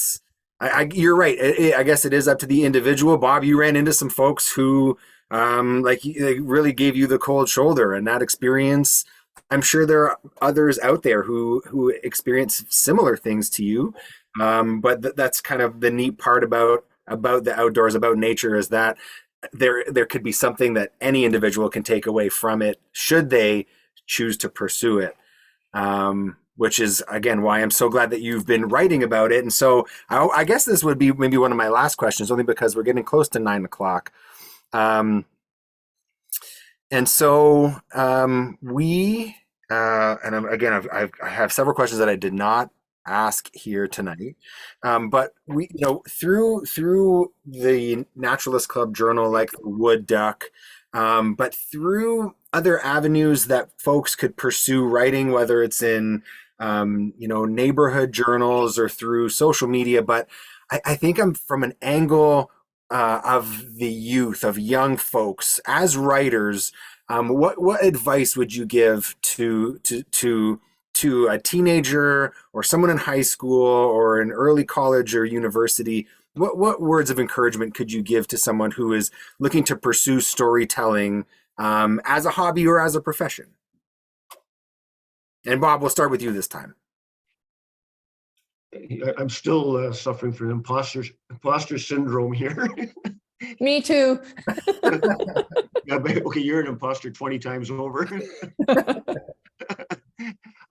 you're right. I guess it is up to the individual. Bob, you ran into some folks who they really gave you the cold shoulder, and that experience, I'm sure there are others out there who experience similar things to you. But that's kind of the neat part about the outdoors, about nature, is that there could be something that any individual can take away from it should they choose to pursue it. Which is, again, why I'm so glad that you've been writing about it. And so I guess this would be maybe one of my last questions, only because we're getting close to 9 o'clock. And so I have several questions that I did not ask here tonight. But we, through the Naturalist Club Journal, like the Wood Duck, but through other avenues that folks could pursue writing, whether it's in neighborhood journals or through social media. But I think I'm from an angle of the youth, of young folks as writers. What advice would you give to a teenager or someone in high school or in early college or university? What words of encouragement could you give to someone who is looking to pursue storytelling as a hobby or as a profession? And Bob, we'll start with you this time. I'm still suffering from imposter syndrome here. Me too. Yeah, but okay, you're an imposter 20 times over.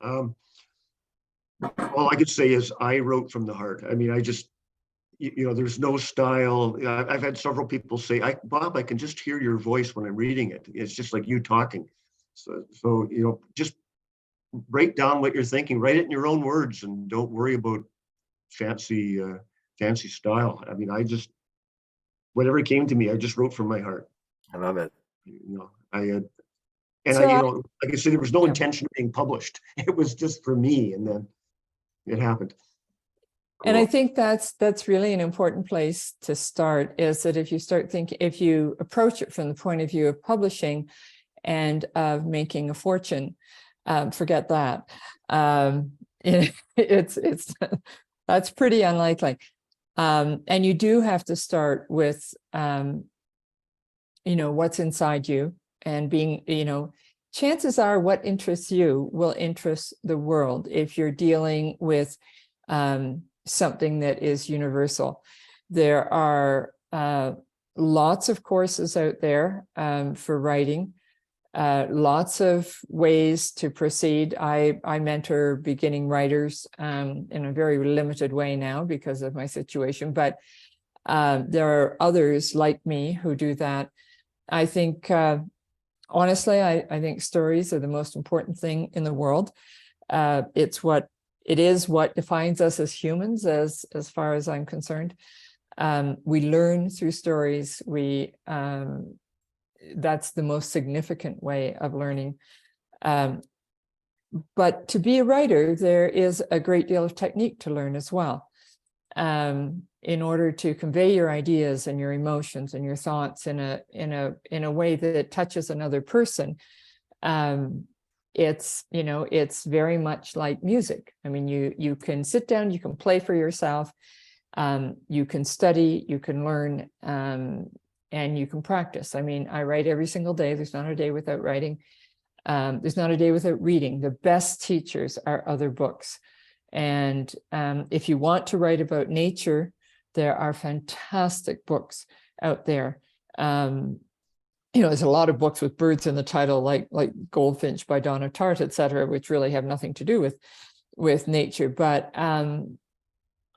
All I could say is I wrote from the heart. I mean, I just, there's no style. I've had several people say, Bob, I can just hear your voice when I'm reading it. It's just like you talking. So just write down what you're thinking, write it in your own words, and don't worry about fancy style. I mean, whatever came to me, I just wrote from my heart. I love it. Like I said, there was no intention of being published. It was just for me, and then it happened. And I think that's really an important place to start, is that if you approach it from the point of view of publishing and of making a fortune, forget that. It's that's pretty unlikely. And you do have to start with, what's inside you, and being, chances are what interests you will interest the world if you're dealing with something that is universal. There are lots of courses out there for writing, lots of ways to proceed. I mentor beginning writers in a very limited way now because of my situation, but there are others like me who do that. I think, honestly, I think stories are the most important thing in the world. It is what defines us as humans, as far as I'm concerned. We learn through stories. That's the most significant way of learning. But to be a writer, there is a great deal of technique to learn as well. In order to convey your ideas and your emotions and your thoughts in a way that touches another person, it's very much like music. I mean, you can sit down, you can play for yourself, you can study, you can learn, and you can practice. I mean, I write every single day. There's not a day without writing. There's not a day without reading. The best teachers are other books. And if you want to write about nature, there are fantastic books out there. There's a lot of books with birds in the title, like Goldfinch by Donna Tartt, et cetera, which really have nothing to do with nature. But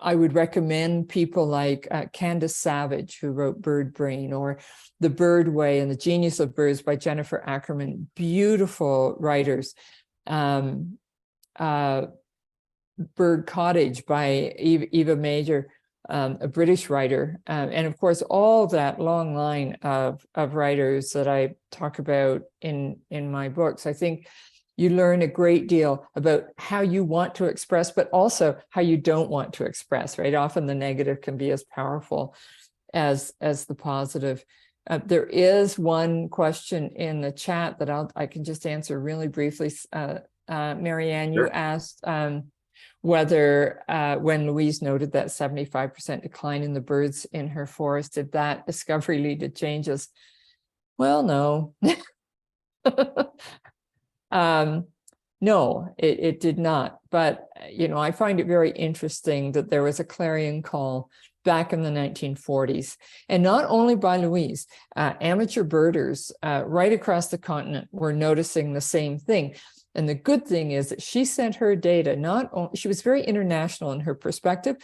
I would recommend people like Candace Savage, who wrote Bird Brain, or The Bird Way and the Genius of Birds by Jennifer Ackerman. Beautiful writers. Bird Cottage by Eva Major, a British writer. And of course, all that long line of writers that I talk about in my books. I think you learn a great deal about how you want to express, but also how you don't want to express, right? Often the negative can be as powerful as the positive. There is one question in the chat that I can just answer really briefly. Marianne, Sure. You asked whether when Louise noted that 75% decline in the birds in her forest, did that discovery lead to changes? Well, no. No, it did not. But, I find it very interesting that there was a clarion call back in the 1940s, and not only by Louise, amateur birders right across the continent were noticing the same thing. And the good thing is that she sent her data, she was very international in her perspective.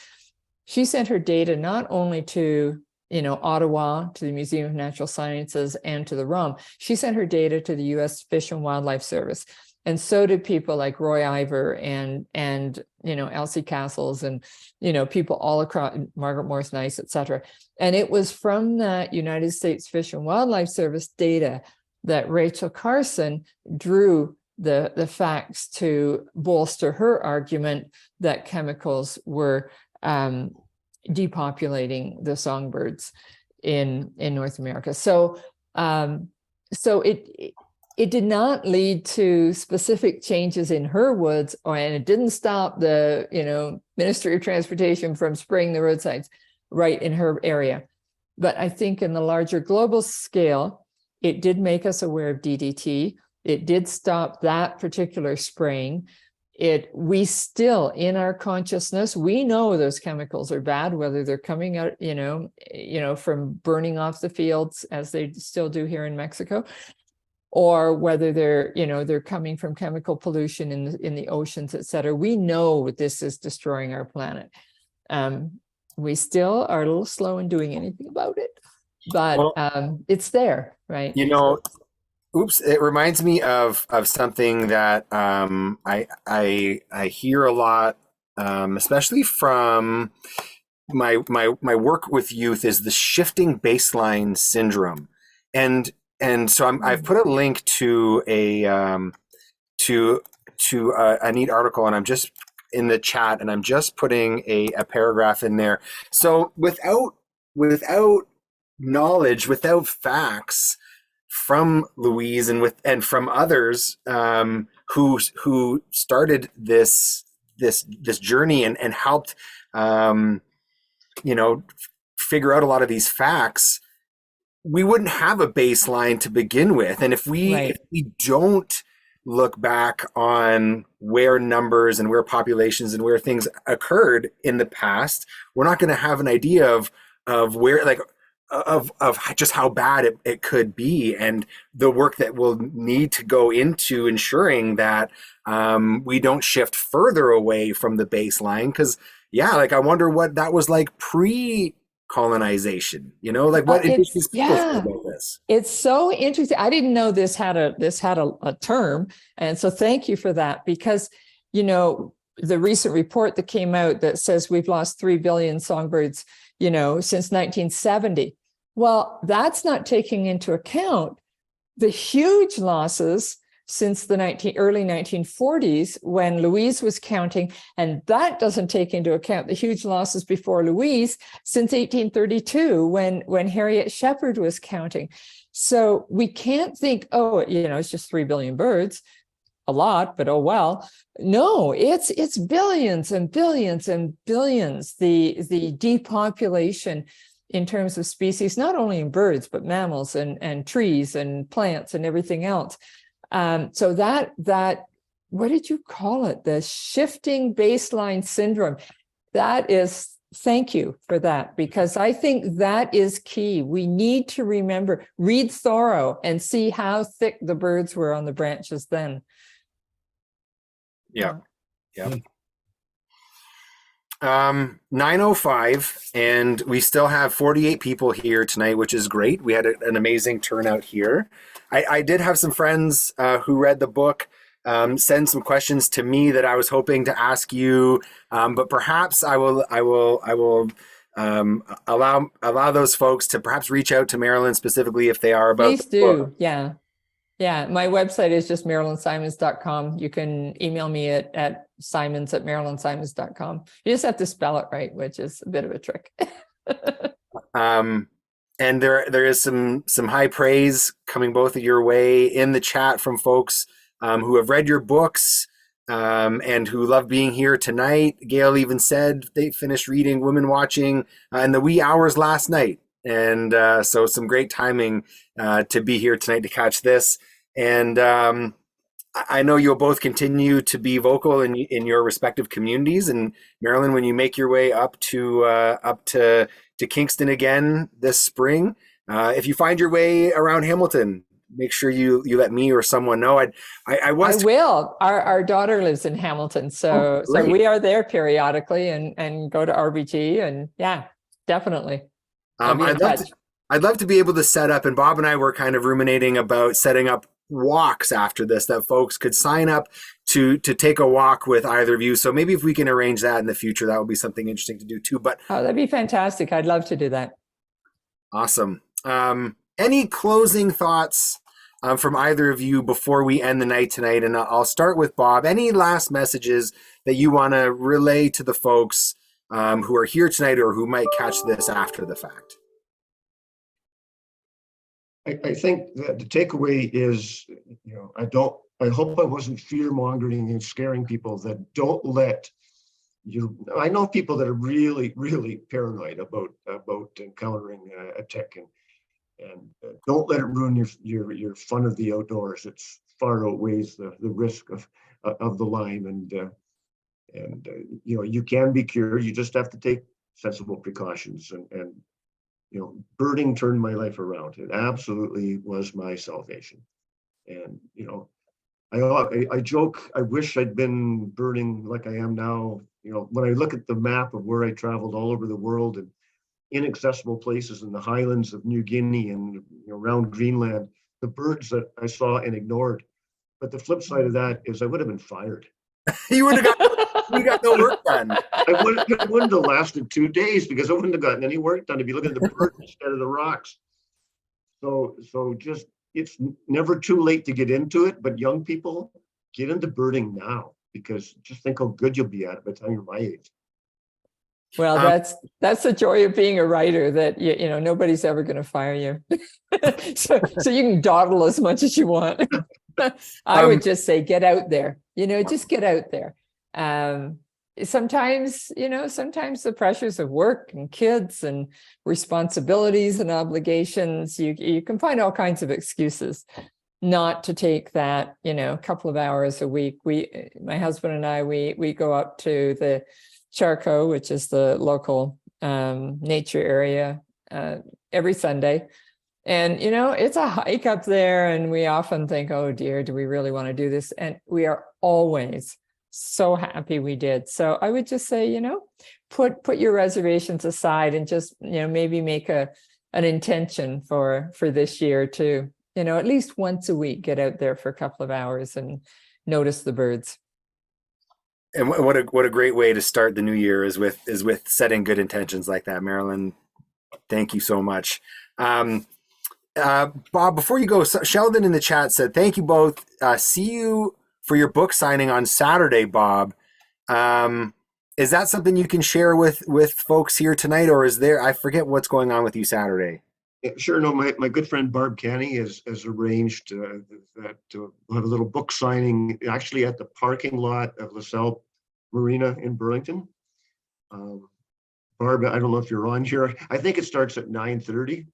She sent her data not only to Ottawa, to the Museum of Natural Sciences, and to the ROM. She sent her data to the U.S. Fish and Wildlife Service. And so did people like Roy Ivor and Elsie Castles and, people all across, Margaret Morse Nice, et cetera. And it was from that United States Fish and Wildlife Service data that Rachel Carson drew the facts to bolster her argument that chemicals were depopulating the songbirds in North America. So it did not lead to specific changes in her woods, and it didn't stop the Ministry of Transportation from spraying the roadsides right in her area. But I think in the larger global scale, it did make us aware of DDT. It did stop that particular spraying. We still, in our consciousness, we know those chemicals are bad, whether they're coming out, from burning off the fields, as they still do here in Mexico, or whether they're coming from chemical pollution in the oceans, et cetera. We know this is destroying our planet. We still are a little slow in doing anything about it, but it's there, right? It reminds me of something that I hear a lot, especially from my work with youth, is the shifting baseline syndrome, and so I've put a link to a neat article, and I'm just in the chat, and I'm just putting a paragraph in there. So without knowledge, without facts from Louise and from others who started this journey and helped figure out a lot of these facts, we wouldn't have a baseline to begin with. And if we don't look back on where numbers and where populations and where things occurred in the past, we're not going to have an idea of where, like, of just how bad it could be, and the work that will need to go into ensuring that we don't shift further away from the baseline. Because I wonder what that was like pre-colonization, what indigenous people feel about this. It's so interesting. I didn't know this had a term, and so thank you for that, because the recent report that came out that says we've lost 3 billion songbirds since 1970. Well, that's not taking into account the huge losses since the early 1940s when Louise was counting, and that doesn't take into account the huge losses before Louise since 1832 when Harriet Shepard was counting. So we can't think, it's just 3 billion birds. A lot, but oh well. No, it's billions and billions and billions. The depopulation in terms of species, not only in birds, but mammals and trees and plants and everything else. So that what did you call it? The shifting baseline syndrome. That is, thank you for that, because I think that is key. We need to remember, read Thoreau and see how thick the birds were on the branches then. Yeah. Yeah. 9:05, and we still have 48 people here tonight, which is great. We had an amazing turnout here. I did have some friends who read the book send some questions to me that I was hoping to ask you, but perhaps I will allow those folks to perhaps reach out to Merilyn specifically if they are about Please the book. do. Yeah. Yeah, my website is just merilynsimonds.com. You can email me at simons@merilynsimonds.com. You just have to spell it right, which is a bit of a trick. And there is some high praise coming both of your way in the chat from folks who have read your books and who love being here tonight. Gail even said they finished reading Women Watching in the wee hours last night. And so some great timing to be here tonight to catch this. And I know you'll both continue to be vocal in your respective communities. And Merilyn, when you make your way up to Kingston again this spring, if you find your way around Hamilton, make sure you let me or someone know. I will. Our daughter lives in Hamilton, so we are there periodically and go to RBG, and yeah, definitely. I'd love to be able to set up, and Bob and I were kind of ruminating about setting up walks after this that folks could sign up to take a walk with either of you. So maybe if we can arrange that in the future, that would be something interesting to do too. But that'd be fantastic. I'd love to do that. Awesome. Any closing thoughts from either of you before we end the night tonight? And I'll start with Bob. Any last messages that you want to relay to the folks who are here tonight or who might catch this after the fact? I think that the takeaway is, I hope I wasn't fear-mongering and scaring people that don't let you. I know people that are really, really paranoid about encountering a tick, and don't let it ruin your fun of the outdoors. It's far outweighs the risk of the Lyme, and you can be cured. You just have to take sensible precautions, and birding turned my life around. It absolutely was my salvation. And I joke, I wish I'd been birding like I am now. When I look at the map of where I traveled all over the world and inaccessible places in the highlands of New Guinea and around Greenland, the birds that I saw and ignored. But the flip side of that is I would have been fired. You would have got no work done. It wouldn't have lasted 2 days because I wouldn't have gotten any work done if you look at the birds instead of the rocks. So just, it's never too late to get into it, but young people, get into birding now, because just think how good you'll be at it by the time you're my age. Well, that's the joy of being a writer, that nobody's ever going to fire you. so you can dawdle as much as you want. I would just say, get out there, just get out there. Sometimes the pressures of work and kids and responsibilities and obligations, you can find all kinds of excuses not to take that, couple of hours a week. My husband and I, we go up to the Charcot, which is the local nature area, every Sunday. And, it's a hike up there, and we often think, oh dear, do we really want to do this? And we are always so happy we did. So I would just say, put your reservations aside and just, maybe make an intention for this year to, at least once a week, get out there for a couple of hours and notice the birds. And what a great way to start the new year is with setting good intentions like that, Merilyn. Thank you so much. Bob, before you go, Sheldon in the chat said, thank you both. See you for your book signing on Saturday, Bob. Is that something you can share with folks here tonight, or is there, I forget what's going on with you Saturday? Yeah, sure. No, my good friend Barb Canny has arranged that to have a little book signing actually at the parking lot of LaSalle Marina in Burlington. Barb, I don't know if you're on here. I think it starts at 9:30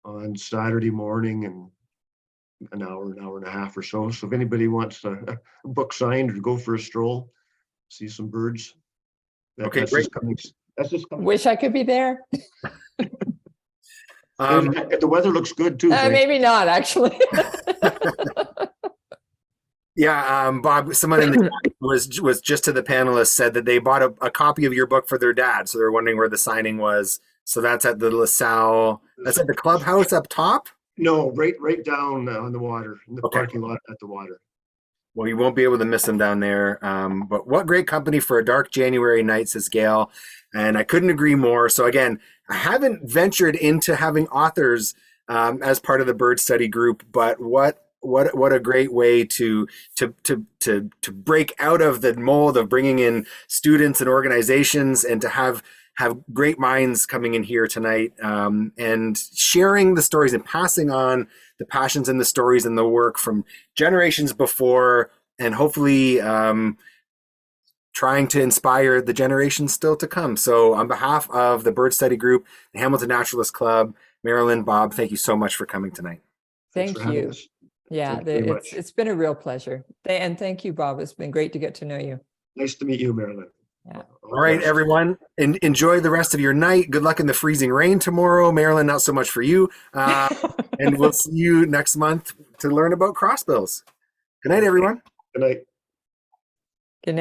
on Saturday morning, and an hour and a half or so. So if anybody wants a book signed or go for a stroll, see some birds. Okay, that's great. just coming. That's just coming. Wish I could be there. The weather looks good too. Maybe not, actually. Yeah, Bob, someone in the chat was just to the panelists said that they bought a copy of your book for their dad. So they're wondering where the signing was. So that's at the LaSalle, that's at the clubhouse up top? No, right down on the water, in the Okay. parking lot at the water. Well, you won't be able to miss them down there. But what great company for a dark January night, says Gail. And I couldn't agree more. So again, I haven't ventured into having authors as part of the bird study group, but what a great way to break out of the mold of bringing in students and organizations, and to have great minds coming in here tonight and sharing the stories and passing on the passions and the stories and the work from generations before, and hopefully trying to inspire the generations still to come. So on behalf of the Bird Study Group, the Hamilton Naturalist Club, Merilyn, Bob, thank you so much for coming tonight. Thanks Thank for having you. us. Yeah, Thank you very much. it's been a real pleasure. And thank you, Bob. It's been great to get to know you. Nice to meet you, Merilyn. Yeah. All right, everyone, enjoy the rest of your night. Good luck in the freezing rain tomorrow. Merilyn, not so much for you. And we'll see you next month to learn about crossbills. Good night, everyone. Good night.